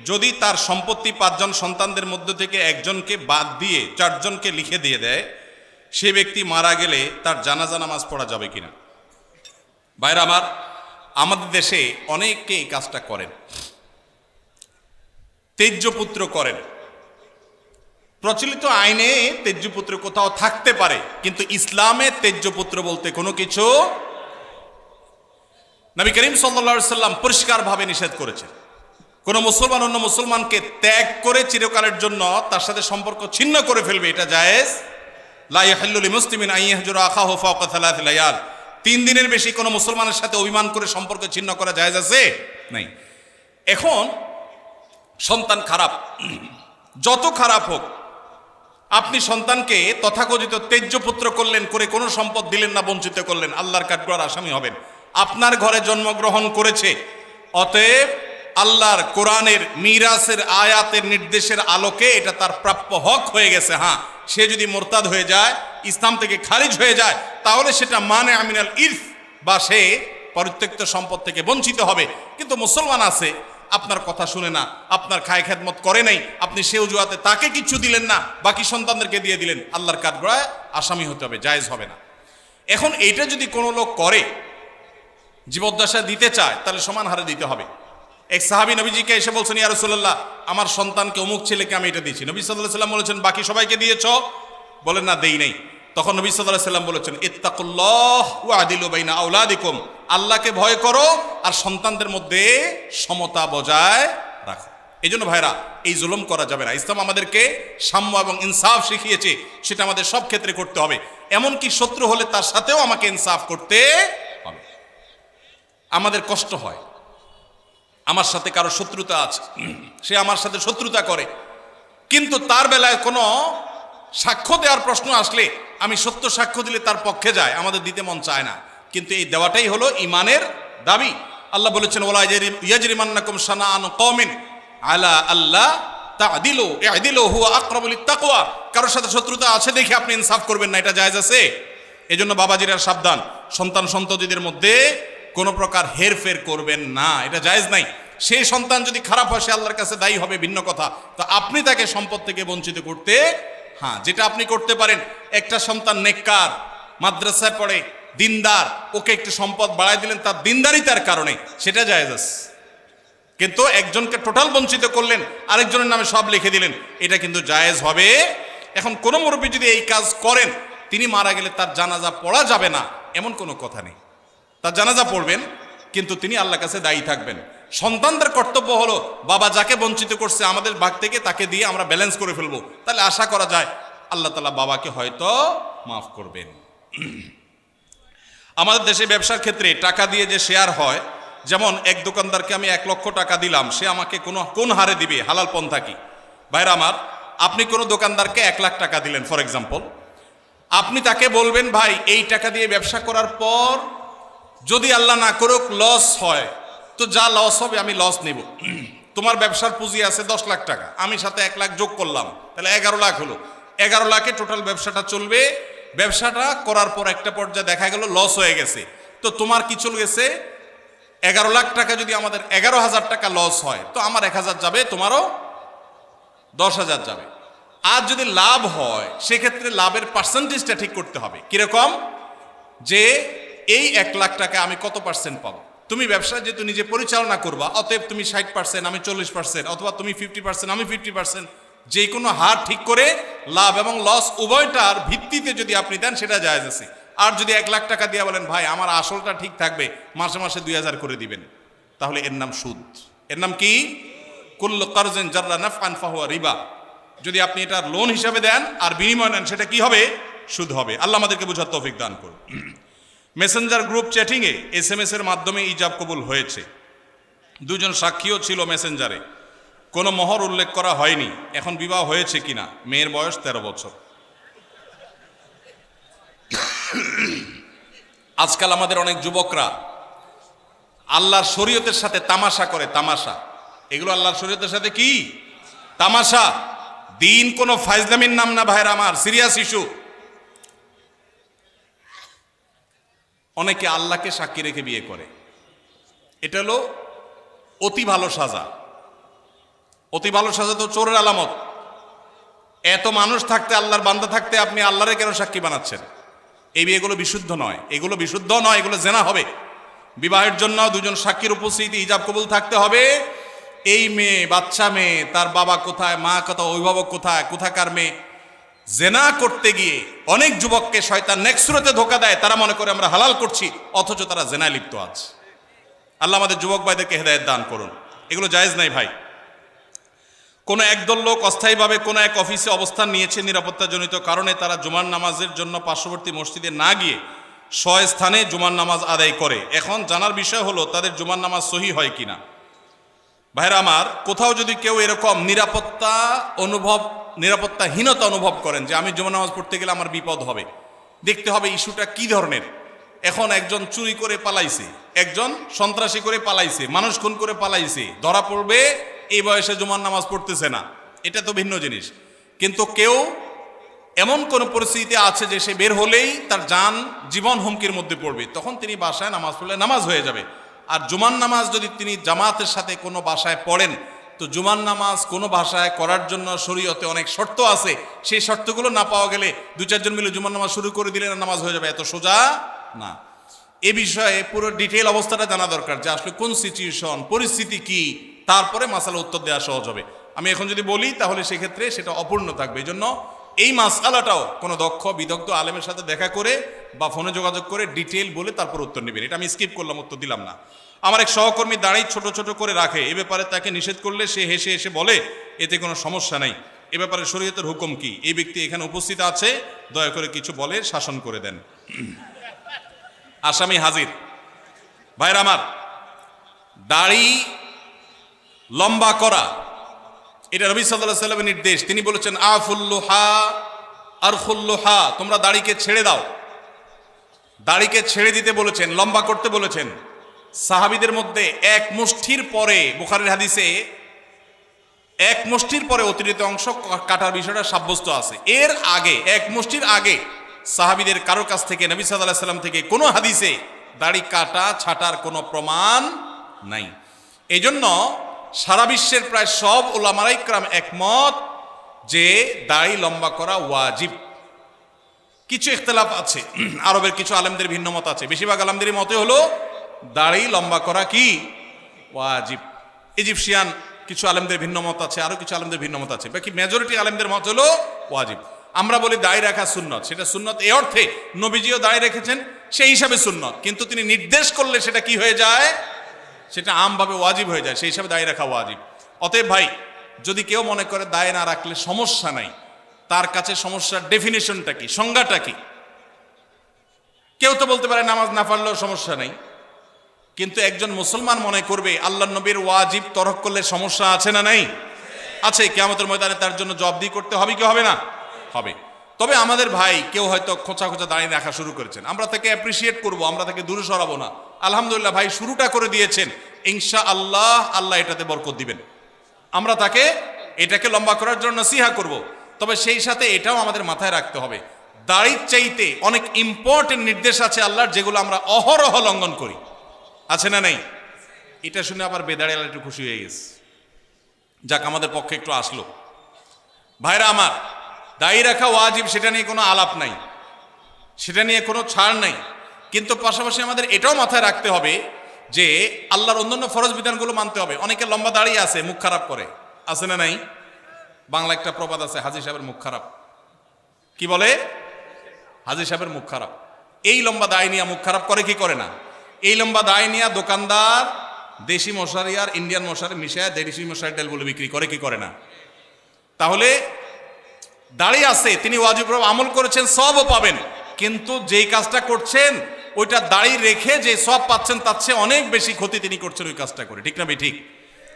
যদি তার সম্পত্তি 5 জন সন্তানদের মধ্য থেকে একজনকে বাদ দিয়ে 4 জনকে লিখে দিয়ে দেয়, সে ব্যক্তি মারা গেলে তার জানাজা নামাজ পড়া যাবে কিনা? ভাইরা আমার, আমাদের দেশে অনেকে এই কাজটা করেন, তেজ্যপুত্র করেন। প্রচলিত আইনে তেজ্যপুত্র কোথাও থাকতে পারে, কিন্তু ইসলামে তেজ্যপুত্র বলতে কোনো কিছু নবী করিম সাল্লাল্লাহু আলাইহি সাল্লাম পরিষ্কারভাবে নিষেধ করেছেন। কোনো মুসলমান অন্য মুসলমানকে ত্যাগ করে চিরকালের জন্য তার সাথে সম্পর্ক ছিন্ন করে ফেলবে, এটা জায়েজ। লা ইয়াহিল্লু লিমুসলিমিন আন ইয়াহজুরা আখাহু ফাওকা 3 লায়াল। 3 দিনের বেশি কোনো মুসলমানের সাথে অভিমান করে সম্পর্ক ছিন্ন করা জায়েজ আছে? নাই। এখন সন্তান খারাপ, যত খারাপ হোক, আপনি সন্তানকে তথাকথিত তেজ্যপুত্র করলেন, করে কোনো সম্পদ দিলেন না, বঞ্চিত করলেন, আল্লাহর কাঠগড়ার আসামি হবেন। আপনার ঘরে জন্মগ্রহণ করেছে, অতএব আল্লাহর কোরআনের মিরাসের আয়াতের নির্দেশের আলোকে এটা তার প্রাপ্য হক হয়ে গেছে। হ্যাঁ, সে যদি মোরতাদ হয়ে যায়, ইসলাম থেকে খারিজ হয়ে যায়, তাহলে সেটা মানে আমিনাল ইরফ, বা সে পরিত্যক্ত সম্পদ থেকে বঞ্চিত হবে। কিন্তু মুসলমান আছে, আপনার কথা শুনে না, আপনার খায় খেদমত করে নাই, আপনি সে অজুহাতে তাকে কিছু দিলেন না, বাকি সন্তানদেরকে দিয়ে দিলেন, আল্লাহর কাঠগড়ায় আসামি হতে হবে, জায়েজ হবে না। এখন এইটা যদি কোনো লোক করে, জীবদ্দশা দিতে চায়, তাহলে সমান হারে দিতে হবে। এক সাহাবী নবীজিকে এসে বলছেন, ইয়া রাসূলুল্লাহ, আমার সন্তানকে অমুক ছেলেকে আমি এটা দিয়েছি। নবী সাল্লাল্লাহু আলাইহি সাল্লাম বলেছেন, বাকি সবাইকে দিয়েছো? বলেন না, দেই নাই। তখন নবী সাল্লাল্লাহু আলাইহি সাল্লাম বলেছেন, ইত্তাকুল্লাহ ওয়া আদিলু বাইনা আওলাদিকুম, আল্লাহকে ভয় করো আর সন্তানদের মধ্যে সমতা বজায় রাখো। এই জন্য ভাইরা, এই জুলুম করা যাবে না। ইসলাম আমাদেরকে সাম্য এবং ইনসাফ শিখিয়েছে, সেটা আমাদের সব ক্ষেত্রে করতে হবে। এমনকি শত্রু হলে তার সাথেও আমাকে ইনসাফ করতে হবে। আমাদের কষ্ট হয়, আমার সাথে কারো শত্রুতা আছে, সে আমার সাথে শত্রুতা করে, কিন্তু তার বেলায় কোনো সাক্ষ্য দেওয়ার প্রশ্ন আসলে আমি সত্য সাক্ষ্য দিলে তার পক্ষে যায়, আমাদের দিতে মন চায় না। কিন্তু এই দেওয়াটাই হলো ইমানের দাবি। আল্লাহ বলেছেন, ওয়ালা ইয়াজরিমান্নাকুম শানাআনু কওমিন আলা আল্লাহ তা'দিলু ই'দিলু হুয়া আকরাবু লিত-তাকওয়া। কারোর সাথে শত্রুতা আছে দেখে আপনি ইনসাফ করবেন না, এটা জায়েজ আছে? এজন্য বাবাজিরা সাবধান, সন্তান সন্ততিদের মধ্যে কোনো প্রকার হেরফের করবেন না, এটা জায়েজ নাই। সেই সন্তান যদি খারাপ হয়, সে আল্লাহর কাছে দায়ী হবে, ভিন্ন কথা। তো আপনি তাকে সম্পদ থেকে বঞ্চিত করতে, হ্যাঁ, যেটা আপনি করতে পারেন, একটা সন্তান নেককার, মাদ্রাসায় পড়ে, দিনদার, ওকে একটু সম্পদ বাড়ায় দিলেন তার দিনদারিতার কারণে, সেটা জায়েজ আছে। কিন্তু একজনকে টোটাল বঞ্চিত করলেন, আরেকজনের নামে সব লিখে দিলেন, এটা কিন্তু জায়েজ হবে। এখন কোনো মুরব্বী যদি এই কাজ করেন, তিনি মারা গেলে তার জানাজা পড়া যাবে না, এমন কোনো কথা নেই। তার জানাজা পড়বেন, কিন্তু তিনি আল্লাহর কাছে দায়ী থাকবেন। সন্তানদের কর্তব্য হলো, বাবা যাকে বঞ্চিত করছে আমাদের ভাগ থেকে তাকে দিয়ে আমরা ব্যালেন্স করে ফেলবো, তাহলে আশা করা যায় আল্লাহ তাআলা বাবাকে হয়তো মাফ করবেন। আমাদের দেশে ব্যবসার ক্ষেত্রে টাকা দিয়ে যে শেয়ার হয়, যেমন এক দোকানদারকে আমি 1 লক্ষ টাকা দিলাম, সে আমাকে কোন হারে দিবে, হালাল পন্থা কি? ভাইরা আমার, আপনি কোনো দোকানদারকে 1 লাখ টাকা দিলেন ফর এক্সাম্পল, আপনি তাকে বলবেন, ভাই এই টাকা দিয়ে ব্যবসা করার পর যদি আল্লাহ না করুক লস হয়, তো যা লস হবে আমি লস নেব। তোমার ব্যবসার পুঁজি আছে 10 লাখ টাকা, আমি সাথে 1 লাখ যোগ করলাম, তাহলে 11 লাখ হলো। 11 লাখে টোটাল ব্যবসাটা চলবে। ব্যবসাটা করার পর একটা পর্যায়ে দেখা গেল লস হয়ে গেছে, তো তোমার কি চলে গেছে 11 লাখ টাকা। যদি আমাদের 11,000 টাকা লস হয়, তো আমার 1,000 যাবে, তোমারও 10,000 যাবে। আর যদি লাভ হয়, সেক্ষেত্রে লাভের পার্সেন্টেজটা ঠিক করতে হবে। কিরকম? যে এই 1 লাখ টাকা আমি কত পার্সেন্ট পাবো? তুমি ব্যবসা যেহেতু নিজে পরিচালনা করবা, অতএব তুমি 60%, আমি 40%, অথবা তুমি 50%, আমি 50%, যে কোনো হার ঠিক করে লাভ এবং লস উভয়টার ভিত্তিতে যদি আপনি দেন, সেটা জায়েজ আছে। আর যদি 1 লাখ টাকা দিয়ে বলেন, ভাই আমার আসলটা ঠিক থাকবে, মাসে মাসে 2000 করে দিবেন, তাহলে এর নাম সুদ। এর নাম কি? কুল্লু কারজিন জাররা নাফআন ফাহুয়া রিবা। যদি আপনি এটা লোন হিসাবে দেন আর বিনিময় নেন, সেটা কি হবে? সুদ হবে। আল্লাহ আমাদেরকে বোঝার তৌফিক দান করুন। মেসেঞ্জার গ্রুপ চ্যাটিংয়ে SMS এর মাধ্যমে ইজাব কবুল হয়েছে। 2 জন সাক্ষীও ছিল মেসেঞ্জারে, কোনো মোহর উল্লেখ করা হয়নি। এখন বিবাহ হয়েছে কিনা? মেয়ের বয়স 13 বছর। আজকাল আমাদের অনেক যুবকরা আল্লাহর শরীয়তের সাথে তামাশা করে। তামাশা, এগুলো আল্লাহর শরীয়তের সাথে কি তামাশা? দিন কোনো ফাইজলামির নাম না ভাইরা আমার, সিরিয়াস ইস্যু। অনেকে আল্লাহকে সাক্ষী রেখে বিয়ে করে, এটা হলো অতি ভালো সাজা। অতি ভালো সাজা তো চোরের আলামত। এত মানুষ থাকতে, আল্লাহর বান্দা থাকতে, আপনি আল্লাহরে কেন সাক্ষী বানাচ্ছেন? এই বিয়েগুলো বিশুদ্ধ নয়, এগুলো বিশুদ্ধ নয়, এগুলো জেনা হবে। বিবাহের জন্য 2 জন সাক্ষীর উপস্থিতি, ইজাব কবুল থাকতে হবে। এই মেয়ে, বাচ্চা মেয়ে, তার বাবা কোথায়, মা কোথায়, অভিভাবক কোথায়, কোথাকার মেয়ে, জেনা করতে গিয়ে অনেক যুবককে শয়তান নেক্সট সুরতে ধোঁকা দেয়। তারা মনে করে আমরা হালাল করছি, অথচ তারা জেনায় লিপ্ত আছে। আল্লাহ আমাদের যুবক ভাইদেরকে হেদায়েত দান করুন। এগুলো জায়েজ নাই ভাই। কোনো একদল লোক অস্থায়ীভাবে কোনো এক অফিসে অবস্থান নিয়েছে, নিরাপত্তাজনিত কারণে তারা জুমার নামাজের জন্য পার্শ্ববর্তী মসজিদে না গিয়ে স্বস্থানে জুমার নামাজ আদায় করে। এখন জানার বিষয় হলো তাদের জুমার নামাজ সহি হয় কিনা। ভাইরা আমার, কোথাও যদি কেউ এরকম নিরাপত্তাহীনতা অনুভব করেন যে আমি জুমার নামাজ পড়তে গেলে আমার বিপদ হবে, দেখতে হবে ইস্যুটা কি ধরনের। এখন একজন চুরি করে পালাইছে, একজন সন্ত্রাসী করে পালাইছে, মানুষ খুন করে পালাইছে, ধরা পড়বে, এই বয়সে জুমার নামাজ পড়তেছে না, এটা তো ভিন্ন জিনিস। কিন্তু কেউ এমন কোন পরিস্থিতিতে আছে যে সে বের হলেই তার জান জীবন হুমকির মধ্যে পড়বে, তখন তিনি বাসায় নামাজ পড়লে নামাজ হয়ে যাবে। আর জুমার নামাজ যদি তিনি জামাতের সাথে কোনো বাসায় পড়েন, তো জুমার নামাজ কোনো ভাষায় করার জন্য শরীয়তে অনেক শর্ত আছে, সেই শর্তগুলো না পাওয়া গেলে দু চারজন মিলে জুমার নামাজ শুরু করে দিলে নামাজ হয়ে যাবে, এত সোজা না। এ বিষয়ে পুরো ডিটেল অবস্থাটা জানা দরকার, যে আসলে কোন সিচুয়েশন, পরিস্থিতি কি, তারপরে মাসালা উত্তর দেওয়া সহজ হবে। আমি এখন যদি বলি তাহলে সেক্ষেত্রে সেটা অপূর্ণ থাকবে। এই জন্য এই মাসালাটাও কোনো দক্ষ বিদগ্ধ আলেমের সাথে দেখা করে বা ফোনে যোগাযোগ করে ডিটেল বলে তারপর উত্তর নেবেন। এটা আমি স্কিপ করলাম, উত্তর দিলাম না। আমার এক সহকর্মী দাঁড়িয়ে ছোট ছোট করে রাখে, এ ব্যাপারে তাকে নিষেধ করলে সে হেসে হেসে বলে এতে কোনো সমস্যা নাই, এ ব্যাপারে শরীয়তের হুকুম কি? এই ব্যক্তি এখানে উপস্থিত আছে, দয়া করে কিছু বলে শাসন করে দেন। আসামি হাজির। ভাইরা আমার, দাড়ি লম্বা করা এটা নবী সাল্লাল্লাহু আলাইহি ওয়াসাল্লামের নির্দেশ। তিনি বলেছেন আফুল্লুহা আরখুল্লুহা, তোমরা দাড়িকে ছেড়ে দাও, দাড়িকে ছেড়ে দিতে বলেছেন, লম্বা করতে বলেছেন। সাহাবীদের মধ্যে এক মুষ্টির পরে, বুখারীর হাদিসে এক মুষ্টির পরে অতিরিক্ত অংশ কাটার বিষয়টা সাব্যস্ত আছে। এর আগে, এক মুষ্টির আগে সাহাবীদের কারোর কাছ থেকে, নবী সাল্লাল্লাহু আলাইহি ওয়াসাল্লাম থেকে কোনো হাদিসে দাড়ি কাটা ছাটার কোনো প্রমাণ নাই। এই জন্য সারা বিশ্বের প্রায় সব উলামায়ে ইকরাম একমত যে দাড়ি লম্বা করা ওয়াজিব। কিছু ইখতিলাফ আছে, আরবের কিছু আলেমদের ভিন্ন মত আছে, বেশিরভাগ আলেমদের মতে হলো দাড়ি লম্বা করা কি ওয়াজিব। ইজিপশিয়ান কিছু আলেমদের ভিন্ন মত আছে, আরো কিছু আলেমদের ভিন্ন মত আছে, বাকি মেজরিটি আলেমদের মত হলো ওয়াজিব। আমরা বলি দাড়ি রাখা সুন্নত, সেটা সুন্নত এই অর্থে নবীজিও দাড়ি রেখেছেন, সেই হিসাবে সুন্নত, কিন্তু তিনি নির্দেশ করলে সেটা কি হয়ে যায়, সেটা আমভাবে ওয়াজিব হয়ে যায়, সেই হিসাবে দাড়ি রাখা ওয়াজিব। অতএব ভাই, যদি কেউ মনে করে দাড়ি না রাখলে সমস্যা নাই, তার কাছে সমস্যার ডেফিনেশনটা কি, সংজ্ঞাটা কি? কেউ তো বলতে পারে নামাজ না পড়লেও সমস্যা নাই, কিন্তু একজন মুসলমান মনে করবে আল্লাহর নবীর ওয়াজিব তরক করলে সমস্যা আছে না নাই? আছে। কিয়ামতের ময়দানে তার জন্য জবাবদিহি করতে হবে কি হবে না? হবে। তবে আমাদের ভাই কেউ হয়তো খোঁচা খোঁচা দাঁড়িয়ে রাখা শুরু করেছেন, আমরা তাকে অ্যাপ্রিসিয়েট করব, আমরা তাকে দূরে সরাবো না। আলহামদুলিল্লাহ ভাই শুরুটা করে দিয়েছেন, ইনশাআল্লাহ আল্লাহ এটাতে বরকত দিবেন। আমরা তাকে এটাকে লম্বা করার জন্য নসিহা করব। তবে সেই সাথে এটাও আমাদের মাথায় রাখতে হবে, দাড়ির চাইতে অনেক ইম্পর্টেন্ট নির্দেশ আছে আল্লাহর, যেগুলো আমরা অহরহ লঙ্ঘন করি, আছে না নেই? এটা শুনে আবার বেদাড়িয়ালা একটু খুশি হয়ে গেছে, যাক আমাদের পক্ষে একটু আসলো। ভাইরা আমার, দাড়ি রাখা ওয়াজিব, সেটা নিয়ে কোনো আলাপ নাই, সেটা নিয়ে কোনো ছাড় নাই, কিন্তু পাশাপাশি আমাদের এটাও মাথায় রাখতে হবে যে আল্লাহর অন্যান্য ফরজ বিধানগুলো মানতে হবে। অনেকে লম্বা দাঁড়িয়ে আছে, মুখ খারাপ করে, আছে না নাই? বাংলা একটা প্রবাদ আছে, হাজী সাহেবের মুখ খারাপ। কি বলে? হাজী সাহেবের মুখ খারাপ। এই লম্বা দাড়ি নিয়ে মুখ খারাপ করে কি করে না? এই লম্বা দাড়ি নিয়ে দোকানদার দেশি মশারি আর ইন্ডিয়ান মশারি মিশায় দেশি মশারি তেল বলে বিক্রি করে কি করে না? তাহলে দাড়ি আছে, তিনি ওয়াজিব আমল করেছেন, সবও পাবেন, কিন্তু যেই কাজটা করছেন ওইটা দাড়ি রেখে যে সব পাচ্ছেন তার চেয়ে অনেক বেশি ক্ষতি তিনি করছেন ওই কাজটা করে, ঠিক না ঠিক?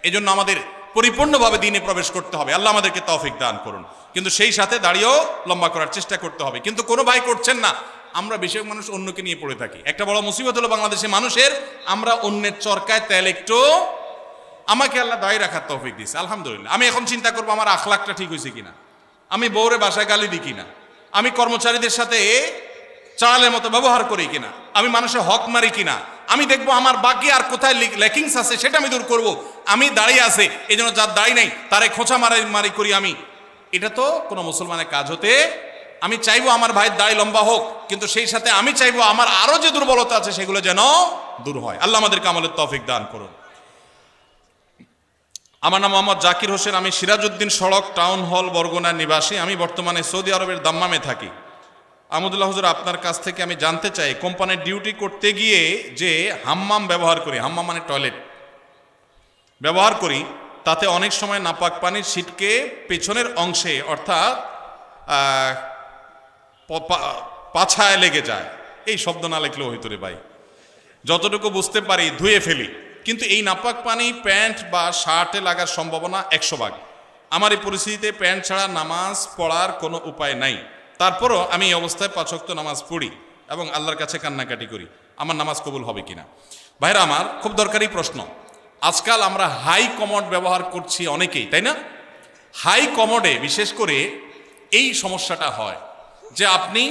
এই জন্য আমাদের পরিপূর্ণভাবে দ্বীনে প্রবেশ করতে হবে, আল্লাহ আমাদেরকে তৌফিক দান করুন। কিন্তু সেই সাথে দাড়িও লম্বা করার চেষ্টা করতে হবে, কিন্তু কোনো ভাই করছেন না। আমরা বেশিরভাগ মানুষ অন্যকে নিয়ে পড়ে থাকি। একটা বড় মুসিবত হলো বাংলাদেশে মানুষের, আমরা অন্যের চরকায় তেল একটু, আমাকে আল্লাহ দাড়ি রাখার তৌফিক দিয়েছে আলহামদুলিল্লাহ। আমি এখন চিন্তা করবো আমার আখলাকটা ঠিক হয়েছে কিনা, আমি বউরে বাসায় গালি দিই কিনা, আমি কর্মচারীদের সাথে চালের মতো ব্যবহার করি কিনা, আমি মানুষের হক মারি কিনা, আমি দেখবো আমার বাকি আর কোথায় ল্যাকিংস আছে সেটা আমি দূর করব। আমি দাঁড়িয়ে আছে, এই জন্য যার দাড়ি নাই তারে খোঁচা মারি করি আমি, এটা তো কোনো মুসলমানের কাজ হতে। আমি চাইবো আমার ভাইয়ের দাড়ি লম্বা হোক, কিন্তু সেই সাথে আমি চাইবো আমার আরো যে দুর্বলতা আছে সেগুলো যেন দূর হয়। আল্লাহ আমাদেরকে আমলের তৌফিক দান করুন। আমার নাম মোহাম্মদ জাকির হোসেন, আমি সিরাজউদ্দিন সড়ক টাউন হল বরগুনার নিবাসী। আমি বর্তমানে সৌদি আরবের দাম্মামে থাকি। আহমদুল্লাহ হুজুর, আপনার কাছ থেকে আমি জানতে চাই, কোম্পানির ডিউটি করতে গিয়ে যে হাম্মাম ব্যবহার করি, হাম্মাম মানে টয়লেট ব্যবহার করি, তাতে অনেক সময় নাপাক পানির ছিটকে পেছনের অংশে অর্থাৎ পাছায় লেগে যায়। এই শব্দ না লিখলেও হইতো রে ভাই, যতটুকু বুঝতে পারি ধুয়ে ফেলি, কিন্তু এই নাপাক পানি প্যান্ট বা শার্টে লাগার সম্ভাবনা 100 ভাগ। আমার এই পরিস্থিতিতে প্যান্ট ছাড়া নামাজ পড়ার কোনো উপায় নাই, তারপরও আমি এই অবস্থায় 5 ওয়াক্ত নামাজ পড়ি এবং আল্লাহর কাছে কান্নাকাটি করি আমার নামাজ কবুল হবে কিনা। ভাইরা আমার, খুব দরকারি প্রশ্ন। আজকাল আমরা হাই কমোড ব্যবহার করছি অনেকেই, তাই না? হাই কমোডে বিশেষ করে এই সমস্যাটা হয় যে আপনি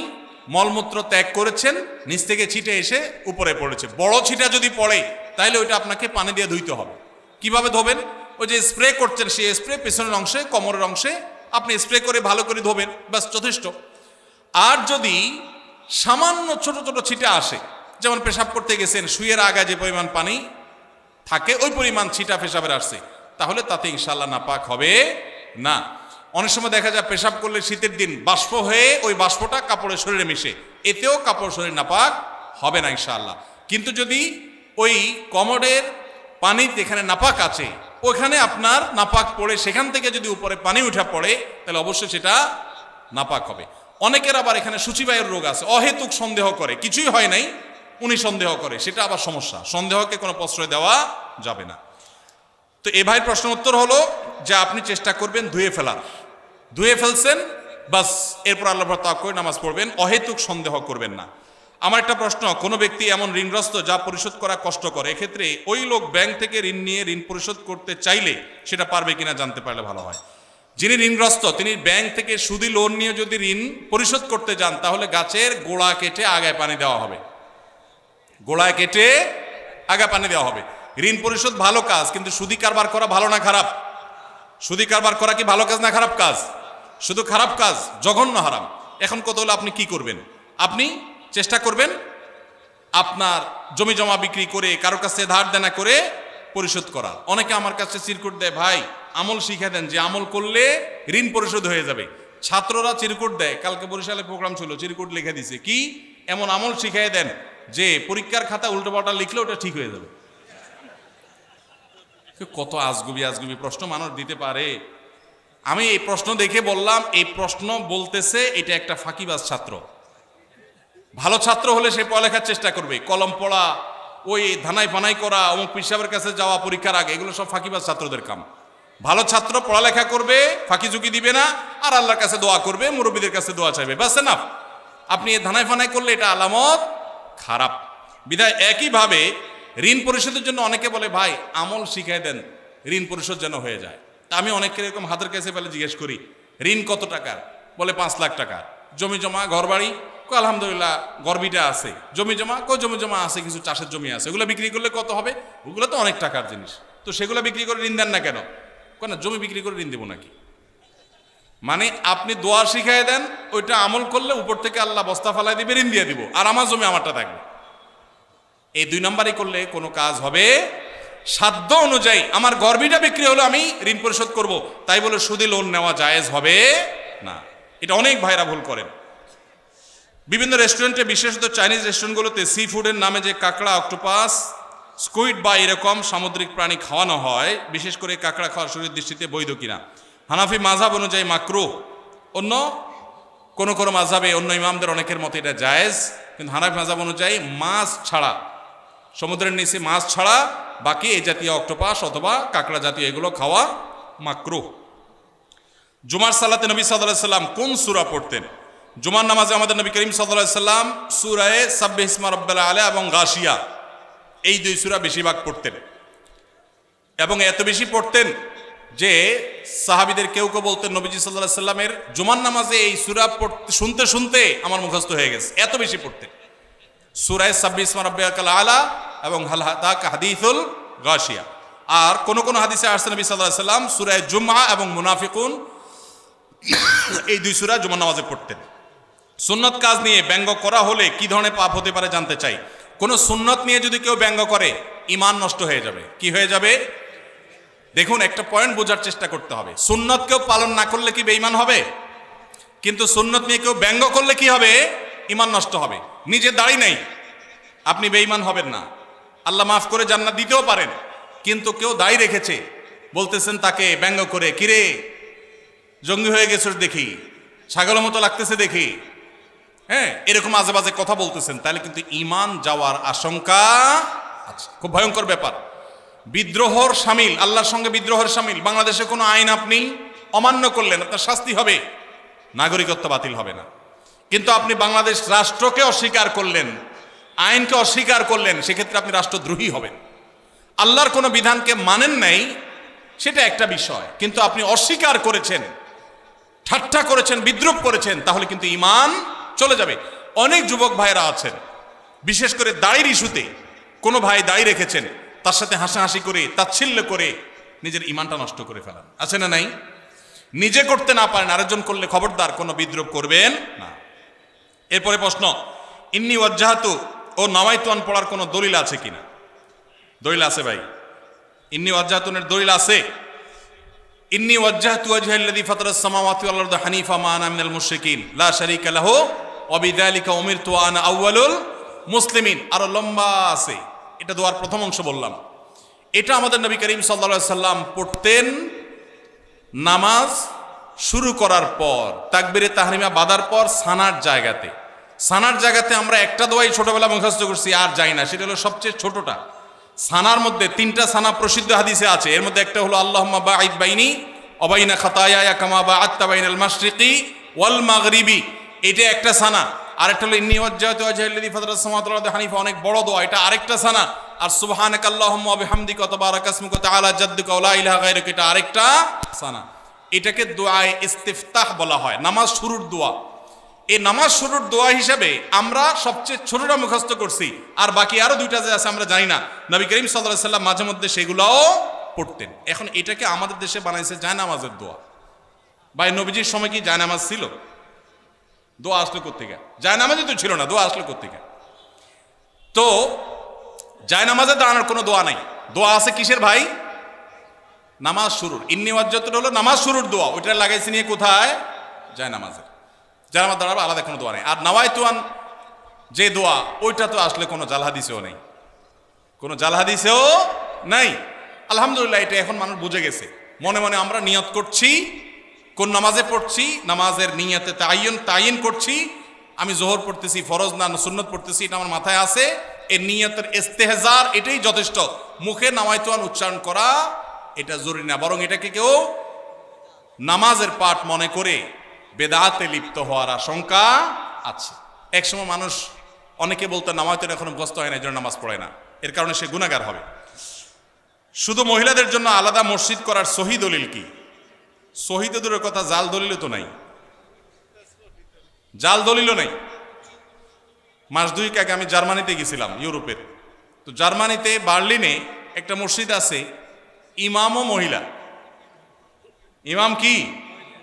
মলমূত্র ত্যাগ করেছেন, নিচ থেকে ছিটে এসে উপরে পড়েছে। বড় ছিটা যদি পড়ে তাহলে ওইটা আপনাকে পানি দিয়ে ধুইতে হবে। কিভাবে ধোবেন? ওই যে স্প্রে করছেন, সেই স্প্রে পেছনের অংশে, কোমরের অংশে আপনি স্প্রে করে ভালো করে ধোবেন, ব্যাস যথেষ্ট। আর যদি সামান্য ছোট ছোট ছিটা আসে, যেমন পেশাব করতে গেছেন, শুয়ের আগা যে পরিমাণ পানি থাকে ওই পরিমাণ ছিটা পেশাবের আসছে, তাহলে তাতে ইনশাল্লাহ নাপাক হবে না। অনেক সময় দেখা যায় পেশাব করলে শীতের দিন বাষ্প হয়ে ওই বাষ্পটা কাপড়ের শরীরে মিশে, এতেও কাপড় শরীর নাপাক হবে না ইনশাআল্লাহ। কিন্তু যদি ওই কমোডের পানি যেখানে নাপাক আছে ওখানে আপনার নাপাক পড়ে সেখান থেকে যদি উপরে পানি উঠা পড়ে তাহলে অবশ্যই সেটা নাপাক হবে। অনেকের আবার এখানে সূচিবায়ুর রোগ আছে, অহেতুক সন্দেহ করে, কিছুই হয় নাই উনি সন্দেহ করে, সেটা আবার সমস্যা। সন্দেহকে কোনো প্রশ্রয় দেওয়া যাবে না। তো এ ভাইয়ের প্রশ্ন উত্তর হলো যে আপনি চেষ্টা করবেন ধুয়ে ফেলার। ধুয়ে ফেলছেন, বাস এরপর আল্লাহর উপর তাওয়াক্কুল করে নামাজ পড়বেন, অহেতুক সন্দেহ করবেন না। আমার একটা প্রশ্ন, কোনো ব্যক্তি এমন ঋণগ্রস্ত যা পরিশোধ করা কষ্টকর, এক্ষেত্রে ওই লোক ব্যাংক থেকে ঋণ নিয়ে ঋণ পরিশোধ করতে চাইলে সেটা পারবে কিনা জানতে পারলে ভালো হয়। যিনি ঋণগ্রস্ত তিনি ব্যাংক থেকে সুদি লোন নিয়ে যদি ঋণ পরিশোধ করতে যান তাহলে গাছের গোড়া কেটে আগায় পানি দেওয়া হবে। গোড়ায় কেটে আগা পানি দেওয়া হবে। ঋণ পরিশোধ ভালো কাজ, কিন্তু সুদি কারবার করা ভালো না খারাপ? সুদি কারবার করা কি ভালো কাজ না খারাপ কাজ? শুধু খারাপ কাজ, জঘন্য হারাম। এখন কত হলো আপনি কি করবেন? আপনি চেষ্টা করবেন আপনার জমি জমা বিক্রি করে কারো কাছে ধার দেনা করে পরিশোধ করা। অনেকে আমার কাছে চিরকুট দেয়, ভাই আমল শিখে দেন যে আমল করলে ঋণ পরিশোধ হয়ে যাবে। ছাত্ররা চিরকুট দেয়, কালকে বরিশালে প্রোগ্রাম ছিল, চিরকুট লিখে দিছে কি এমন আমল শিখিয়ে দেন যে পরীক্ষার খাতা উল্টো পাল্টা লিখলে ওটা ঠিক হয়ে যাবে। কত আজগুবি আজগুবি প্রশ্ন মানুষ দিতে পারে। আমি এই প্রশ্ন দেখে বললাম, এই প্রশ্ন বলতেছে এটা একটা ফাঁকিবাজ ছাত্র। ভালো ছাত্র হলে সে পড়ালেখার চেষ্টা করবে, কলম পড়া, ওই ধানাই ফানাই করা, অমুক পিসাবের কাছে যাওয়া পরীক্ষার আগে, এগুলো সব ফাঁকিবাজ ছাত্রদের কাম। ভালো ছাত্র পড়ালেখা করবে, ফাঁকি ঝুঁকি দিবে না, আর আল্লাহর কাছে দোয়া করবে, মুরব্বীদের কাছে দোয়া চাইবে, ব্যাস না। আপনি এই ধানাই ফানাই করলে এটা আলামত খারাপ। বিধায় একইভাবে ঋণ পরিশোধের জন্য অনেকে বলে ভাই আমল শিখাই দেন ঋণ পরিশোধ যেন হয়ে যায়। তা আমি অনেকের এরকম হাতের কাছে পেলে জিজ্ঞেস করি, ঋণ কত টাকার? বলে 5 লাখ টাকা। জমি জমা ঘর বাড়ি? আলহামদুলিল্লাহ গর্বিটা আছে। জমি জমা? জমি জমা আছে, কিছু চাষের জমি আছে, ওগুলো বিক্রি করলে কত হবে? ওগুলো তো অনেক টাকার জিনিস, তো সেগুলো বিক্রি করে ঋণ দেন না কেন? না জমি বিক্রি করে ঋণ দেবো নাকি? মানে আপনি দোয়া শিখাই দেন, ওইটা আমল করলে উপর থেকে আল্লাহ বস্তা ফালাই দিবে, ঋণ দিয়ে দিব, আর আমার জমি আমারটা থাকবে। এই 2 নাম্বারই করলে কোনো কাজ হবে? সাধ্য অনুযায়ী আমার গর্বিটা বিক্রি হলো, আমি ঋণ পরিশোধ করব, তাই বলে সুদে লোন নেওয়া জায়েজ হবে না। এটা অনেক ভাইরা ভুল করেন। বিভিন্ন রেস্টুরেন্টে, বিশেষত চাইনিজ রেস্টুরেন্টগুলোতে সি ফুডের নামে যে কাঁকড়া, অক্টোপাস, স্কুইড বা এরকম সামুদ্রিক প্রাণী খাওয়ানো হয়, বিশেষ করে কাঁকড়া খাওয়া শরীর দৃষ্টিতে বৈধ কিনা? হানাফি মাযহাব অনুযায়ী মাকরুহ। অন্য কোনো কোনো মাযহাবে, অন্য ইমামদের অনেকের মতে এটা জায়েজ, কিন্তু হানাফি মাযহাব অনুযায়ী মাছ ছাড়া, সমুদ্রের নিচে মাছ ছাড়া বাকি এই জাতীয় অক্টোপাস অথবা কাঁকড়া জাতীয় এগুলো খাওয়া মাকরুহ। জুমার সালাতে নবী সাল্লাল্লাহু আলাইহি সাল্লাম কোন সূরা পড়তেন? জুমার নামাজে আমাদের নবী করিম সাল্লাল্লাহু আলাইহি সাল্লাম সূরায়ে সাব্বিহ ইসমা রাব্বিল আলা এবং গাশিয়া, এই 2 সূরা বেশিরভাগ পড়তেন। এবং এত বেশি পড়তেন যে সাহাবীদের কেউ কেউ বলতেন নবীজি সাল্লাল্লাহু আলাইহি সাল্লামের জুমার নামাজে এই সূরা শুনতে শুনতে আমার মুখস্থ হয়ে গেছে, এত বেশি পড়তেন। সূরায়ে সাব্বিহ ইসমা রাব্বিল আলা এবং হাল হাদাকা হাদিসুল গাশিয়া। আর কোন কোন হাদিসে আসছে নবী সাল্লাল্লাহু আলাইহি সাল্লাম সূরায়ে জুমআ এবং মুনাফিকুন, এই 2 সূরা জুমার নামাজে পড়তেন। সুন্নত কাজ নিয়ে ব্যঙ্গ করা হলে কি ধরনের পাপ হতে পারে জানতে চাই। কোন সুন্নত নিয়ে যদি কেউ ব্যঙ্গ করে ঈমান নষ্ট হয়ে যাবে। কি হয়ে যাবে? দেখুন, একটা পয়েন্ট বোঝার চেষ্টা করতে হবে। সুন্নত কেউ পালন না করলে কি বেঈমান হবে? কিন্তু সুন্নত নিয়ে কেউ ব্যঙ্গ করলে কি হবে? ঈমান নষ্ট হবে। নিজে দাড়ি নেই, আপনি বেঈমান হবেন না, আল্লাহ মাফ করে জান্নাত দিতেও পারেন। কিন্তু কেউ দাড়ি রেখেছে, বলতেছেন তাকে ব্যঙ্গ করে, কিরে জঙ্গি হয়ে গেছিস দেখি, ছাগলের মতো লাগতেছে দেখি, হ্যাঁ, এরকম আজে বাজে কথা বলতেছেন, তাহলে কিন্তু ঈমান যাওয়ার আশঙ্কা আছে। খুব ভয়ঙ্কর ব্যাপার। বিদ্রোহর শামিল, আল্লাহর সঙ্গে বিদ্রোহের শামিল। বাংলাদেশে কোনো আইন আপনি অমান্য করলেন, আপনার শাস্তি হবে, নাগরিকত্ব বাতিল হবে না। কিন্তু আপনি বাংলাদেশ রাষ্ট্রকে অস্বীকার করলেন, আইনকে অস্বীকার করলেন, সেক্ষেত্রে আপনি রাষ্ট্রদ্রোহী হবেন। আল্লাহর কোনো বিধানকে মানেন নাই, সেটা একটা বিষয়, কিন্তু আপনি অস্বীকার করেছেন, ঠাট্টা করেছেন, বিদ্রুপ করেছেন, তাহলে কিন্তু ঈমান চলে যাবে। অনেক যুবক ভাইরা আছেন, বিশেষ করে দাড়ির ইস্যুতে কোনো ভাই দাড়ি রেখেছেন, তার সাথে হাসাহাসি করে, তাচ্ছিল্য করে নিজের ঈমানটা নষ্ট করে ফেলান, আছে না নাই? নিজে করতে না পারেন, আরেকজন করলে খবরদার কোনো বিদ্রুপ করবেন না। এরপরে প্রশ্ন, ইন্নী ওয়াজ্জাহাতু ও নাওয়াইতুন পড়ার কোনো দলিল আছে কিনা? দলিল আছে ভাই, ইন্নী ওয়াজ্জাহাতুনের দলিল আছে। ইন্নী ওয়াজ্জাহতু ওয়াজহাল্লাযী ফাতারাস সামাওয়াতি ওয়াল আরদা হানিফা মা আনা মিনাল মুশরিকিন লা শারীকা লাহু ওয়া বিযালিকা উমিরতু ওয়া আনা আউয়ালুল মুসলিমিন। আরো লম্বা আছে, এটা দোয়ার প্রথম অংশ বললাম। এটা আমাদের নবী করিম সাল্লাল্লাহু আলাইহি সাল্লাম পড়তেন নামাজ শুরু করার পর, তাকবীরে তাহরিমা বাঁধার পর সানার জায়গাতে। সানার জায়গাতে আমরা একটা দোয়াই ছোটবেলা মুখস্থ করছি, আর যাই না, সেটা হলো সবচেয়ে ছোটটা। সানার মধ্যে তিনটা সানা প্রসিদ্ধ হাদিসে আছে, এর মধ্যে একটা হলো আল্লাহুম্মা বাঈদ বাইনি ওয়া বাইনা খাতায়ায়া কামা বাআদতা বাইনাল মাশরিকি ওয়াল মাগরিবি, এটা একটা সানা। আরেকটা হলো ইন্নী ওয়াজ্জাহতু ওয়াজহাল্লাযী ফাতারাস সামাওয়াতি ওয়াল আরদা হানিফা, অনেক বড় দোয়া, এটা আরেকটা সানা। আর সুবহানাকা আল্লাহুম্মা ওয়া বিহামদিকা ওয়া তাবারাকা ইসমুকা ওয়া তাআলা জাদ্দুকা ওয়া লা ইলাহা গায়রুকা, এটা আরেকটা সানা। এটাকে দোয়ায়ে ইস্তিফতাহ বলা হয়, নামাজ শুরুর দোয়া। এই নামাজ শুরুর দোয়া হিসাবে আমরা সবচেয়ে ছোটটা মুখস্থ করছি, আর বাকি আরো দুইটা যে আছে আমরা জানি না। নবী করিম সাল্লাল্লাহু আলাইহি সাল্লাম মাঝে মধ্যে সেগুলোও পড়তেন। এখন এটাকে আমাদের দেশে বানাইছে জায়নামাজের দোয়া। ভাই, নবীজির সময় কি জায়নামাজ ছিল? দোয়া আসলো কোত্থেকে? জায়নামাজই তো ছিল না, দোয়া আসলো কোত্থেকে? তো জায়নামাজে দাঁড়ানোর কোনো দোয়া নাই। দোয়া আছে কিসের ভাই? নামাজ শুরুর। ইন্নী ওয়াজ্জাহতু হলো নামাজ শুরুর দোয়া, ওইটা লাগাইছি নিয়ে কোথায়? জায়নামাজের। জায়নামাজ দাঁড়াবো আলাদা কোনো দোয়া নেই। আর নাওয়াইতুন যে দোয়া, ওইটা তো আসলে কোনো জাল হাদিসেও নেই, কোনো জাল হাদিসেও নাই। আলহামদুলিল্লাহ, এটা এখন মানুষ বুঝে গেছে। মনে মনে আমরা নিয়ত করছি, কোন নামাজে পড়ছি, নামাজের নিয়তে তাইন করছি। আমি জোহর পড়তেছি, ফরজ না সুন্নত পড়তেছি, এটা আমার মাথায় আছে। এই নিয়তের ইস্তেহজার এটাই যথেষ্ট। মুখে নাওয়াইতুন উচ্চারণ করা এটা জরুরি না, বরং এটাকে কেউ নামাজের পাঠ মনে করে বেদাতে লিপ্ত হওয়ার আশঙ্কা আছে। একসময় মানুষ অনেকে বলতো নামাইতুন এখনো মুখস্থ হয় না, এই জন্য নামাজ পড়ে না, এর কারণে সে গুনাহগার হবে। শুধু মহিলাদের জন্য আলাদা মসজিদ করার সহি দলিল কি? সহি তো দূরের কথা, জাল দলিলও তো নাই, জাল দলিলও নেই। মাস দুয়েক আগে আমি জার্মানিতে গেছিলাম, ইউরোপের। তো জার্মানিতে বার্লিনে একটা মসজিদ আছে, ইমামও মহিলা। ইমাম কি?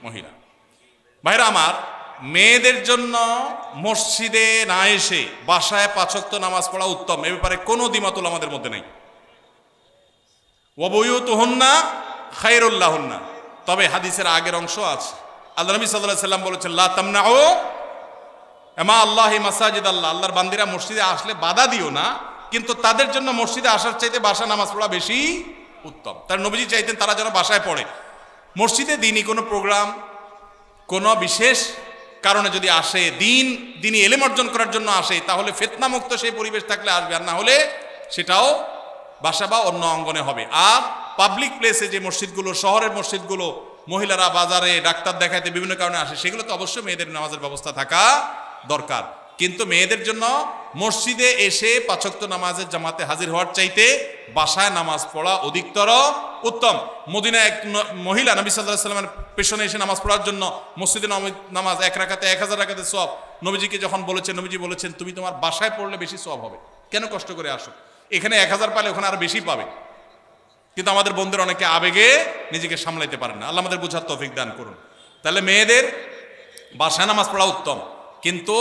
মহিলা। ভাইরা আমার, মেয়েদের জন্য মসজিদে না এসে বাসায় 5 ওয়াক্ত নামাজ পড়া উত্তম, এ ব্যাপারে কোনো দ্বিমত আমাদের মধ্যে নেই। ওয়া বুয়ুতুহুন্না খায়রুল লাহুন্না। তবে হাদিসের আগের অংশ আছে, আল্লাহ নবী সাল্লাল্লাহু আলাইহি সাল্লাম বলেছেন লা তামনাউ মা আল্লাহি মাসাজিদ আল্লাহ, আল্লাহর বান্দিরা মসজিদে আসলে বাধা দিও না, কিন্তু তাদের জন্য মসজিদে আসার চাইতে বাসায় নামাজ পড়া বেশি উত্তম। তার নবীজি চাইতেন তারা যেন বাসায় পড়ে। মসজিদে দিনই কোনো প্রোগ্রাম, কোনো বিশেষ কারণে যদি আসে, দিনই এলেম অর্জন করার জন্য আসে, তাহলে ফিতনা মুক্ত সেই পরিবেশ থাকলে আসবে, আর না হলে সেটাও বাসা বা অন্য অঙ্গনে হবে। আর পাবলিক প্লেসে যে মসজিদগুলো, শহরের মসজিদগুলো, মহিলারা বাজারে ডাক্তার দেখাইতে বিভিন্ন কারণে আসে, সেগুলো তো অবশ্যই মেয়েদের নামাজের ব্যবস্থা থাকা দরকার। কিন্তু মেয়েদের জন্য মসজিদে এসে 5 ওয়াক্ত নামাজের জামাতে হাজির হওয়ার চাইতে বাসায় নামাজ পড়া অধিকতর উত্তম। মদিনায় এক মহিলা নবী সাল্লাল্লাহু আলাইহি ওয়াসাল্লামের পেছনে এসে নামাজ পড়ার জন্য, মসজিদে নামাজ 1 রাকাতে 1000 রাকাতের সওয়াব, নবীজিকে যখন বলেছেন, নবীজি বলেছেন তুমি তোমার বাসায় পড়লে বেশি সওয়াব হবে, কেন কষ্ট করে আসো? এখানে 1000 পালে ওখানে আরো বেশি পাবে। কিন্তু আমাদের বন্ধুরা অনেকে আবেগে নিজেকে সামলাইতে পারেন না, আল্লাহ আমাদের বোঝার তৌফিক দান করুন। তাহলে মেয়েদের বাসায় নামাজ পড়া উত্তম, কিন্তু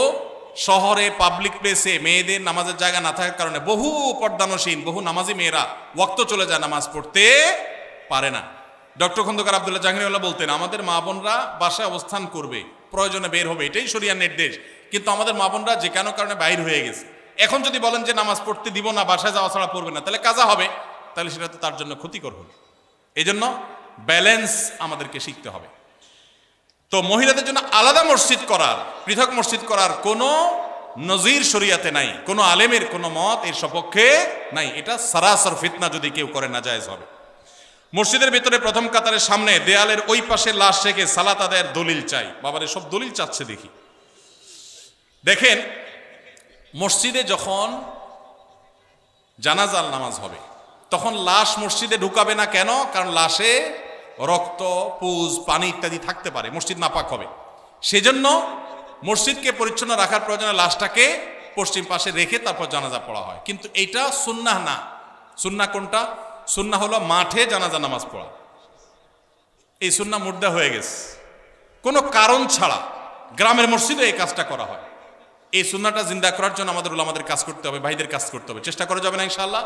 শহরে পাবলিক প্লেসে মেয়েদের নামাজের জায়গা না থাকার কারণে বহু পর্দানসীন, বহু নামাজি মেয়েরা ওয়াক্ত চলে যায়, নামাজ পড়তে পারে না। ডক্টর খন্দকার আব্দুল্লাহ জাহাঙ্গীরউল্লাহ বলতেন, আমাদের মা বোনরা বাসায় অবস্থান করবে, প্রয়োজনে বের হবে, এটাই শরিয়ার নির্দেশ। কিন্তু আমাদের মা বোনরা যে কোনো কারণে বাইর হয়ে গেছে, এখন যদি বলেন যে নামাজ পড়তে দিব না, বাসায় যাওয়া ছাড়া পড়বে না, তাহলে কাজা হবে, তাহলে সেটা তো তার জন্য ক্ষতিকর হবে। এই জন্য ব্যালেন্স আমাদেরকে শিখতে হবে। তো মহিলাদের জন্য আলাদা মসজিদ করার, পৃথক মসজিদ করার কোনো নজির শরিয়াতে নাই, কোনো আলেমের কোনো মত এর সপক্ষে নাই। এটা সারাসর ফিতনা, যদি কেউ করে না জায়েজ হবে। মসজিদের ভিতরে প্রথম কাতারের সামনে দেয়ালের ওই পাশে লাশ রেখে সালাত আদায়ের দলিল চাই। বাবারে সব দলিল চাচ্ছে দেখি। দেখেন, মসজিদে যখন জানাজার নামাজ হবে তখন লাশ মসজিদে ঢুকাবে না। কেন? কারণ লাশে রক্ত, পুজ, পানি ইত্যাদি থাকতে পারে, মসজিদ নাপাক হবে। সেজন্য মসজিদকে পরিচ্ছন্ন রাখার প্রয়োজনে লাশটাকে পশ্চিম পাশে রেখে তারপর জানাজা পড়া হয়। কিন্তু এটা সুন্নাহ না। সুন্নাহ কোনটা? সুন্নাহ হলো মাঠে জানাজা নামাজ পড়া। এই সুন্নাহ মুর্দা হয়ে গেছে। কোনো কারণ ছাড়া গ্রামের মসজিদে এই কাজটা করা হয়। এই সুন্নাহটা জিন্দা করার জন্য আমাদের উলামাদের কাজ করতে হবে, ভাইদের কাজ করতে হবে। চেষ্টা করা যাবে না ইনশাআল্লাহ?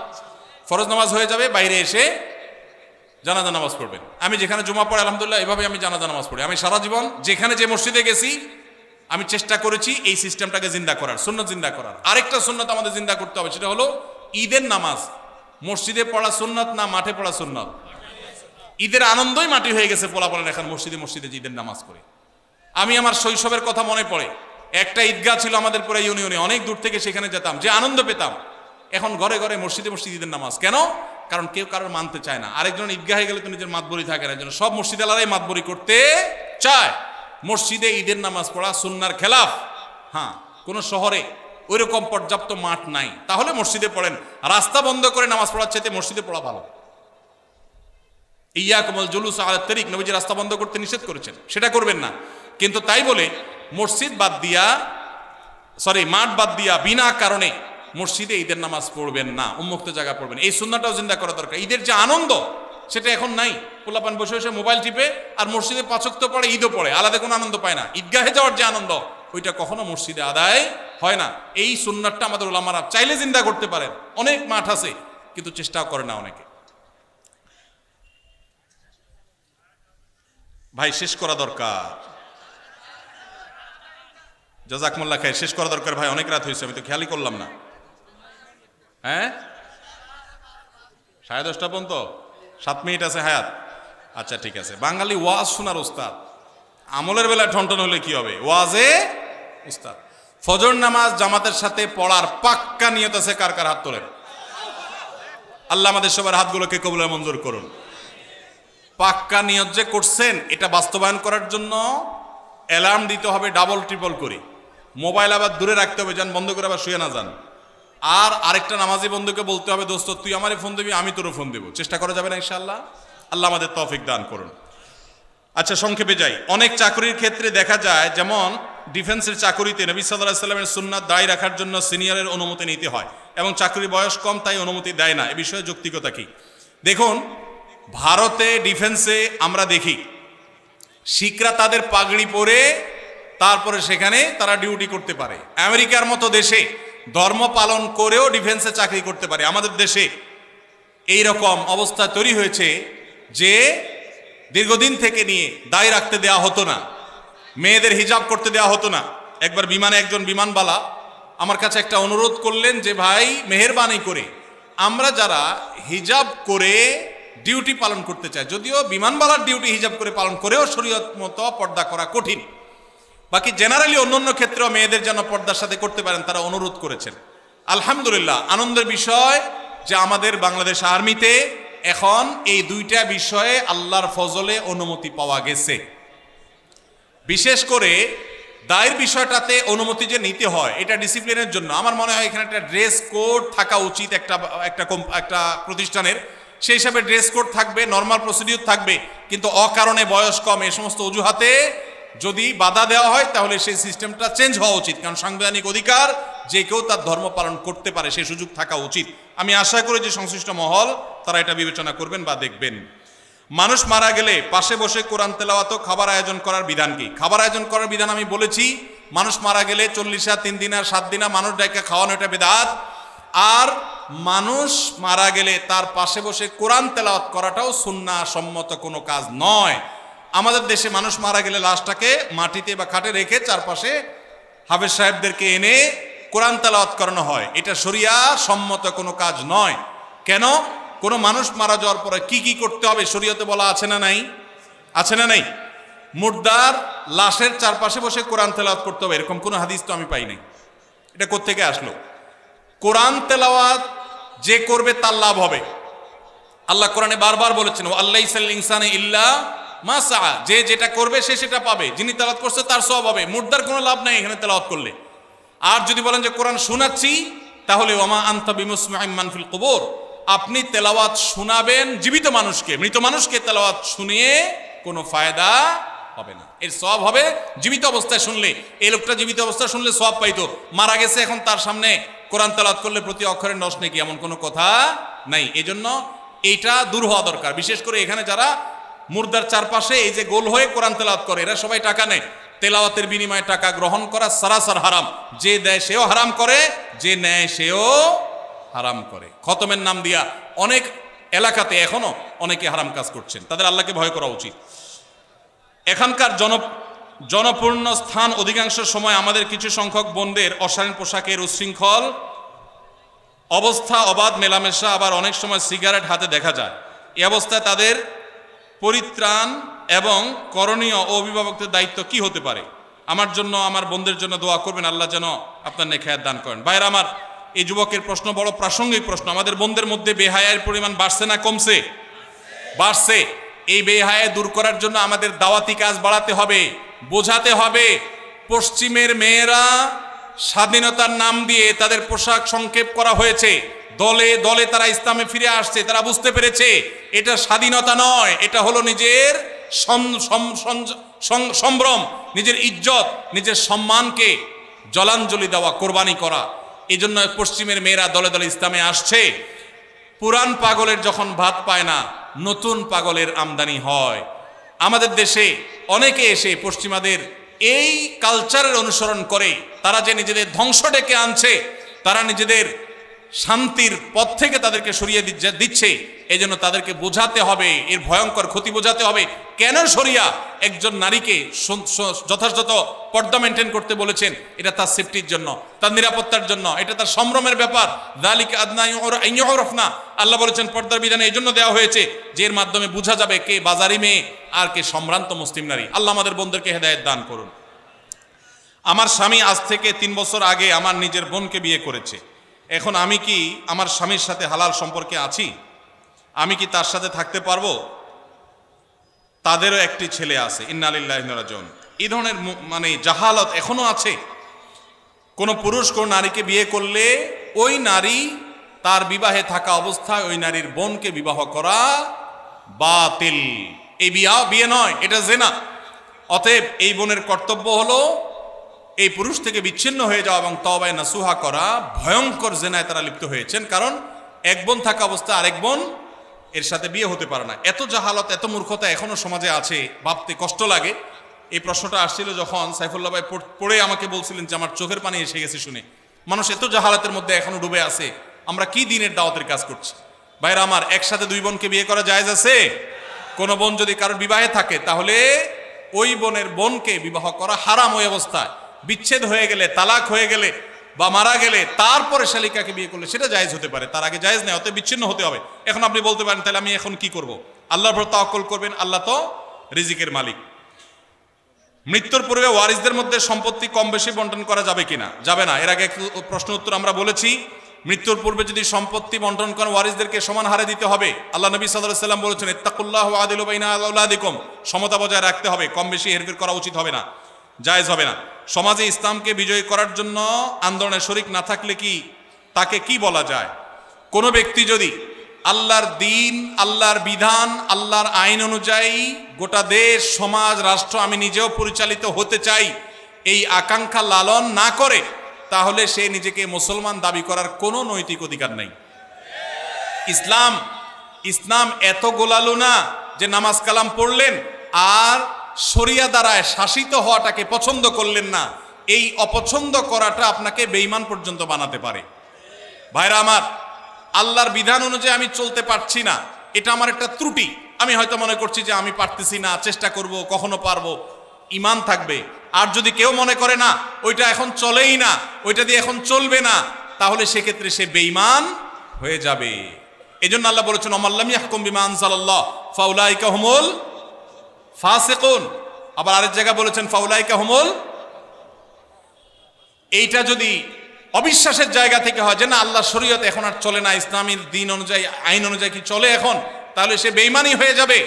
ফরজ নামাজ হয়ে যাবে, বাইরে এসে জানাজা নামাজ পড়বেন। আমি যেখানে জুমা পড়ে আলহামদুলিল্লাহ এভাবে আমি জানাজা নামাজ পড়ি। আমি সারা জীবন যেখানে যে মসজিদে গেছি আমি চেষ্টা করেছি এই সিস্টেমটাকে জিন্দা করার, সুন্নাত জিন্দা করার। আরেকটা সুন্নাত আমাদের জিন্দা করতে হবে, সেটা হলো ঈদের নামাজ মসজিদে পড়া সুন্নাত না মাঠে পড়া সুন্নাত? ঈদের আনন্দই মাটি হয়ে গেছে পোলাপালের এখন মসজিদে মসজিদে ঈদের নামাজ পড়ে। আমি আমার শৈশবের কথা মনে পড়ে, একটা ঈদগাহ ছিল আমাদের পুরো ইউনিয়নে, অনেক দূর থেকে সেখানে যেতাম, যে আনন্দ পেতাম। এখন ঘরে ঘরে মসজিদে মসজিদে ঈদের নামাজ। কেন? কারণ কেউ কারোর মানতে চায় না। আরেকজন ঈদগাহে গেলে তো নিজের মাতবরি থাকে না, জন্য সব মসজিদ আলাদাই মাতবরি করতে চায়। মসজিদে ঈদের নামাজ পড়া সুন্নার খেলাফ। হ্যাঁ, কোন শহরে ওইরকম পর্যাপ্ত মাঠ নাই, তাহলে মসজিদে পড়েন। রাস্তা বন্ধ করে নামাজ পড়ার চাইতে মসজিদে পড়া ভালো। ইয়াকুমুল জুলুস আলা তারিক, নবীজি রাস্তা বন্ধ করতে নিষেধ করেছেন, সেটা করবেন না। কিন্তু তাই বলে মসজিদ বাদ দিয়া, মাঠ বাদ দিয়া বিনা কারণে মসজিদে ঈদের নামাজ পড়বেন না, উন্মুক্ত জায়গা পড়বেন। এই সুন্নাহটাও জিন্দা করা দরকার। ঈদের যে আনন্দ সেটা এখন নাই। পোলাপান বসে বসে মোবাইল টিপে আর মসজিদে পাঁচ ওয়াক্ত পড়ে, ঈদও পড়ে, আলাদা কোনো আনন্দ পায় না। ঈদগাহে যাওয়ার যে আনন্দ ওইটা কখনো মসজিদে আদায় হয় না। এই সুন্নাহটা আমাদের উলামারা চাইলে জিন্দা করতে পারেন। অনেক মাঠ আছে কিন্তু চেষ্টাও করে না অনেকে। ভাই শেষ করা দরকার, জাযাকুমুল্লাহ খাইর, শেষ করা দরকার ভাই, অনেক রাত হয়েছে, আমি তো খেয়ালই করলাম না। হ্যাঁ, 10:30 পর্যন্ত 7 মিনিট আছে হায়াত। আচ্ছা ঠিক আছে। বাঙালি ওয়াজ শোনার উস্তাদ, আমলের বেলায় ঠনঠন হলে কি হবে? ওয়াজে উস্তাদ। ফজর নামাজ জামাতের সাথে পড়ার পাক্কা নিয়ত আছে কার কার? হাত তোলেন। আল্লাহ আমাদের সবার হাতগুলোকে কবুল মঞ্জুর করুন। পাক্কা নিয়ত যে করছেন, এটা বাস্তবায়ন করার জন্য অ্যালার্ম দিতে হবে ডাবল ট্রিপল করে। মোবাইল আবার দূরে রাখতে হবে, যেন বন্ধ করে আবার শুয়ে না যান। আর আরেকটা নামাজি বন্ধুকে বলতে হবে, দোস্ত তুই আমারে ফোন দিবি, আমি তোরও ফোন দেবো। চেষ্টা করা যাবে না ইনশাআল্লাহ? আল্লাহ আমাদের তৌফিক দান করুন। আচ্ছা, সংক্ষেপে যাই। অনেক চাকরির ক্ষেত্রে দেখা যায়, যেমন ডিফেন্সের চাকরিতে নবী সাল্লাল্লাহু আলাইহি ওয়াসাল্লামের সুন্নাত দায়ী রাখার জন্য সিনিয়রের অনুমতি নিতে হয়, এবং চাকরির বয়স কম তাই অনুমতি দেয় না। এ বিষয়ে যৌক্তিকতা কি? দেখুন, ভারতে ডিফেন্সে আমরা দেখি শিখরা তাদের পাগড়ি পরে তারপরে সেখানে তারা ডিউটি করতে পারে। আমেরিকার মতো দেশে ধর্ম পালন করেও ডিফেন্সে চাকরি করতে পারে। আমাদের দেশে এই রকম অবস্থা তৈরি হয়েছে যে দীর্ঘদিন থেকে নিয়ে দায় রাখতে দেওয়া হতো না, মেয়েদের হিজাব করতে দেওয়া হতো না। একবার বিমানে একজন বিমানবালা আমার কাছে একটা অনুরোধ করলেন যে ভাই মেহেরবানি করে আমরা যারা হিজাব করে ডিউটি পালন করতে চায়, যদিও বিমানবালার ডিউটি হিজাব করে পালন করেও শরীয়ত মতো পর্দা করা কঠিন, বাকি জেনারেলি অন্যান্য ক্ষেত্রেও মেয়েদের যেন পর্দার সাথে করতে পারেন, তারা অনুরোধ করেছেন। আলহামদুলিল্লাহ, আনন্দের বিষয় যে আমাদের বাংলাদেশ আর্মিতে এখন এই দুইটা বিষয়ে আল্লাহর ফজলে অনুমতি পাওয়া গেছে। বিশেষ করে দায়ের বিষয়টাতে অনুমতি যে নিতে হয়, এটা ডিসিপ্লিনের জন্য। আমার মনে হয় এখানে একটা ড্রেস কোড থাকা উচিত একটা প্রতিষ্ঠানের। সেই হিসাবে ড্রেস কোড থাকবে, নর্মাল প্রসিডিউর থাকবে, কিন্তু অকারণে বয়স কম এই সমস্ত অজুহাতে যদি বাধা দেওয়া হয় তাহলে সেই সিস্টেমটা চেঞ্জ হওয়া উচিত। কারণ সাংবিধানিক অধিকার, যে কেউ তার ধর্ম পালন করতে পারে, সেই সুযোগ থাকা উচিত। আমি আশা করি যে সংশ্লিষ্ট মহল তারা এটা বিবেচনা করবেন বা দেখবেন। মানুষ মারা গেলে পাশে বসে কোরআন তেলাওয়াত, খাবার আয়োজন করার বিধান কি? খাবার আয়োজন করার বিধান আমি বলেছি, মানুষ মারা গেলে 40 3 দিন আর 7 দিন মানুষ ডাইকা খাওয়ানো, এটা বিদআত। আর মানুষ মারা গেলে তার পাশে বসে কোরআন তেলাওয়াত করাটাও সুন্নাহ সম্মত কোনো কাজ নয়। আমাদের দেশে মানুষ মারা গেলে লাশটাকে মাটিতে বা খাটে রেখে চারপাশে হাফেজ সাহেবদেরকে এনে কোরআন তেলাওয়াত করানো হয়। এটা শরিয়া সম্মত কোনো কাজ নয়। কেন? কোনো মানুষ মারা যাওয়ার পরে কি কি করতে হবে শরীয়তে বলা আছে না নাই? আছে না নাই? মুর্দার লাশের চারপাশে বসে কোরআন তেলাওয়াত করতে হবে, এরকম কোনো হাদিস তো আমি পাই নাই। এটা কোত্থেকে আসলো? কোরআন তেলাওয়াত যে করবে তার লাভ হবে। আল্লাহ কোরআনে বারবার বলেছেন, আল্লাইসাল ইনসানে ইল্লা মা সাআ, যে যেটা করবে সে সেটা পাবে। যিনি তেলাওয়াত করছে তার সওয়াব হবে। মুর্দার কোনো লাভ নাই এখানে তেলাওয়াত করলে। আর যদি বলেন যে কোরআন শোনাচ্ছি, তাহলে ওমা আনতা বিমুসমিউম মান ফিল কুবুর, আপনি তেলাওয়াত শোনাবেন জীবিত মানুষকে, মৃত মানুষকে তেলাওয়াত শুনিয়ে কোনো ফায়দা হবে না। এর সওয়াব হবে জীবিত অবস্থায় শুনলে। এই লোকটা জীবিত অবস্থায় শুনলে সওয়াব পাইতো, মারা গেছে এখন তার সামনে কোরআন তেলাওয়াত করলে প্রতি অক্ষরে 10 নেকি, এমন কোনো কথা নাই। এজন্য এইটা দূর হওয়া দরকার। বিশেষ করে এখানে যারা মুর্দার চারপাশে এই যে গোল হয়ে কোরআন তেলাওয়াত করে, এরা সবাই টাকা নেয়। তেলাওয়াতের বিনিময়ে টাকা গ্রহণ করা সারাসার হারাম। যে দেয় সেও হারাম করে, যে নেয় সেও হারাম করে। খতমের নাম দিয়া অনেক এলাকাতে এখনো অনেকে হারাম কাজ করছেন, তাদের আল্লাহকে ভয় করা উচিত। এখানকার জনপূর্ণ স্থান অধিকাংশ সময় আমাদের কিছু সংখ্যক বোনদের অশালীন পোশাকের উচ্ছৃঙ্খল অবস্থা, অবাধ মেলামেশা, আবার অনেক সময় সিগারেট হাতে দেখা যায়। এই অবস্থায় তাদের পরিত্রাণ এবং করণীয় ও অভিভাবকদের দায়িত্ব কি হতে পারে? আমার জন্য, আমার বোনদের জন্য দোয়া করবেন, আল্লাহ যেন আপনার নেক হায়াত দান করেন। ভাইরা আমার, এই যুবকের প্রশ্ন বড় প্রাসঙ্গিক প্রশ্ন। আমাদের বোনদের মধ্যে বেহায়ার পরিমাণ বাড়ছে না কমছে? বাড়ছে। এই বেহায়া দূর করার জন্য আমাদের দাওয়াতি কাজ বাড়াতে হবে, বোঝাতে হবে। পশ্চিমের মেয়েরা স্বাধীনতার নাম দিয়ে তাদের পোশাক সংক্ষেপ করা হয়েছে, দলে দলে তারা ইসলামে ফিরে আসছে। তারা বুঝতে পেরেছে এটা স্বাধীনতা নয়, এটা হলো নিজের সম্ভ্রম, নিজের ইজ্জত, নিজের সম্মানকে জলাঞ্জলি দেওয়া, কোরবানি করা। এই জন্য পশ্চিমের মেয়েরা দলে দলে ইসলামে আসছে। পুরান পাগলের যখন ভাত পায় না, নতুন পাগলের আমদানি হয়। আমাদের দেশে অনেকে এসে পশ্চিমাদের এই কালচারের অনুসরণ করে তারা যে নিজেদের ধ্বংস ডেকে আনছে, তারা নিজেদের শান্তির পথ থেকে তাদেরকে সরিয়ে দিচ্ছে। এই জন্য তাদেরকে বোঝাতে হবে, এর ভয়ঙ্কর ক্ষতি বোঝাতে হবে। কেন শরিয়া একজন নারীকে যথাযথ পর্দা মেনটেন করতে বলেছেন? এটা তার সেফটির জন্য, তার নিরাপত্তার জন্য, এটা তার সম্ভ্রমের ব্যাপার। যালিকা আদনা আন ইউরাফনা, আল্লাহ বলেছেন পর্দার বিধানে এই জন্য দেওয়া হয়েছে যে এর মাধ্যমে বোঝা যাবে কে বাজারি মেয়ে আর কে সম্ভ্রান্ত মুসলিম নারী। আল্লাহ আমাদের বোনদেরকে হেদায়েত দান করুন। আমার স্বামী আজ থেকে 3 বছর আগে আমার নিজের বোনকে বিয়ে করেছে। এখন আমি কি আমার স্বামীর সাথে হালাল সম্পর্কে আছি? আমি কি তার সাথে থাকতে পারবো? তাদেরও একটি ছেলে আছে। ইন্না লিল্লাহি ওয়া ইন্না ইলাইহি রাজিউন। এই ধরনের মানে জাহালত এখনো আছে। কোন পুরুষ কোন নারীকে বিয়ে করলে ওই নারী তার বিবাহে থাকা অবস্থায় ওই নারীর বোনকে বিবাহ করা বাতিল। এই বিয়ে নয়, এটা জিনা। অতএব এই বোনের কর্তব্য হলো এই পুরুষ থেকে বিচ্ছিন্ন হয়ে যাওয়া এবং তওবায়ে নাসুহা করা। ভয়ঙ্কর জিনায় তারা লিপ্ত হয়েছেন, কারণ এক বোন থাকা অবস্থায় আরেক বোন এর সাথে বিয়ে হতে পারে না। এত জাহালত, এত মূর্খতা এখনো সমাজে আছে, ভাবতে কষ্ট লাগে। এই প্রশ্নটা আসছিল যখন সাইফুল্লাহ ভাই পড়ে আমাকে বলছিলেন যে আমার চোখের পানি এসে গেছে শুনে। মানুষ এত জাহালাতের মধ্যে এখনো ডুবে আছে। আমরা কি দিনের দাওয়াতের কাজ করছি? ভাইরা আমার, একসাথে 2 বোনকে বিয়ে করা জায়েজ আছে? কোন বোন যদি কারোর বিবাহে থাকে তাহলে ওই বোনের বোনকে বিবাহ করা হারাম। ওই অবস্থায় বিচ্ছেদ হয়ে গেলে, তালাক হয়ে গেলে বা মারা গেলে তারপরে শালিকাকে বিয়ে করলে সেটা জায়েজ হতে পারে, তার আগে জায়েজ নেই। অতএব বিচ্ছিন্ন হতে হবে। এখন আপনি বলতে পারেন তাহলে আমি এখন কি করব? আল্লাহর উপর তাওয়াক্কুল করবেন, আল্লাহ তো রিজিকের মালিক। মৃত্যুর পূর্বে ওয়ারিসদের মধ্যে সম্পত্তি কম বেশি বন্টন করা যাবে কিনা? যাবে না। এর আগে একটু প্রশ্ন উত্তর আমরা বলেছি। মৃত্যুর পূর্বে যদি সম্পত্তি বন্টন করেন, ওয়ারিসদেরকে সমান হারে দিতে হবে। আল্লাহ নবী সাল্লাল্লাহু আলাইহি ওয়াসাল্লাম বলেছেন ইত্তাকুল্লাহ ওয়া আদিলু বাইনা আওলাদিকুম, সমতা বজায় রাখতে হবে, কম বেশি হেরফের করা উচিত হবে না, জায়েজ হবে না। সমাজে ইসলামকে বিজয়ী করার জন্য আন্দোলনে শরিক না থাকলে কি তাকে কি বলা যায়? কোনো ব্যক্তি যদি আল্লাহর দিন, আল্লাহর বিধান, আল্লাহর আইন অনুযায়ী গোটা দেশ, সমাজ, রাষ্ট্র আমি নিজেও পরিচালিত হতে চাই, এই আকাঙ্ক্ষা লালন না করে, তাহলে সে নিজেকে মুসলমান দাবি করার কোনো নৈতিক অধিকার নেই। ইসলাম এত গোলালু না যে নামাজ কালাম পড়লেন আর শরিয়া দ্বারায় শাসিত হওয়াটাকে পছন্দ করলেন না। এই অপছন্দ করাটা আপনাকে বেঈমান পর্যন্ত বানাতে পারে। ভাইরা আমার, আল্লাহর বিধান অনুযায়ী আমি চলতে পারছি না, এটা আমার একটা ত্রুটি। আমি হয়তো মনে করছি যে আমি পারতেছি না, চেষ্টা করব, কখনো পারবো, ঈমান থাকবে। আর যদি কেউ মনে করে না ওইটা এখন চলেই না, ওইটা দিয়ে এখন চলবে না, তাহলে সেক্ষেত্রে সে বেঈমান হয়ে যাবে। এজন্য আল্লাহ বলেছেন ওমাল্লাম ইয়াহকুম বিমা আনজালাল্লাহ ফাউলাইকা হুমুল ফাসিকুন। আবার আরেক জায়গায় বলেছেন ফাউলাইকা হুমুল। এইটা যদি অবিশ্বাসের জায়গা থেকে হয় যে না আল্লাহ শরীয়ত এখন আর চলে না, ইসলামী দিন অনুযায়ী, আইন অনুযায়ী কি চলে এখন, তাহলে সে বেঈমানই হয়ে যাবে।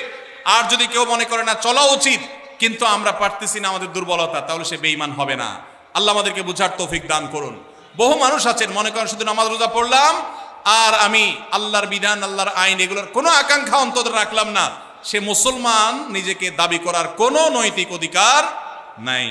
আর যদি কেউ মনে করে না চলা উচিত কিন্তু আমরা পারতেছি না, আমাদের দুর্বলতা, তাহলে সে বেঈমান হবে না। আল্লাহ আমাদেরকে বুঝার তৌফিক দান করুন। বহু মানুষ আছেন মনে করেন শুধু নামাজ রোজা পড়লাম আর আমি আল্লাহর বিধান আল্লাহর আইন এগুলোর কোনো আকাঙ্ক্ষা অন্তত রাখলাম না, সে মুসলমান নিজেকে দাবি করার কোনো নৈতিক অধিকার নাই।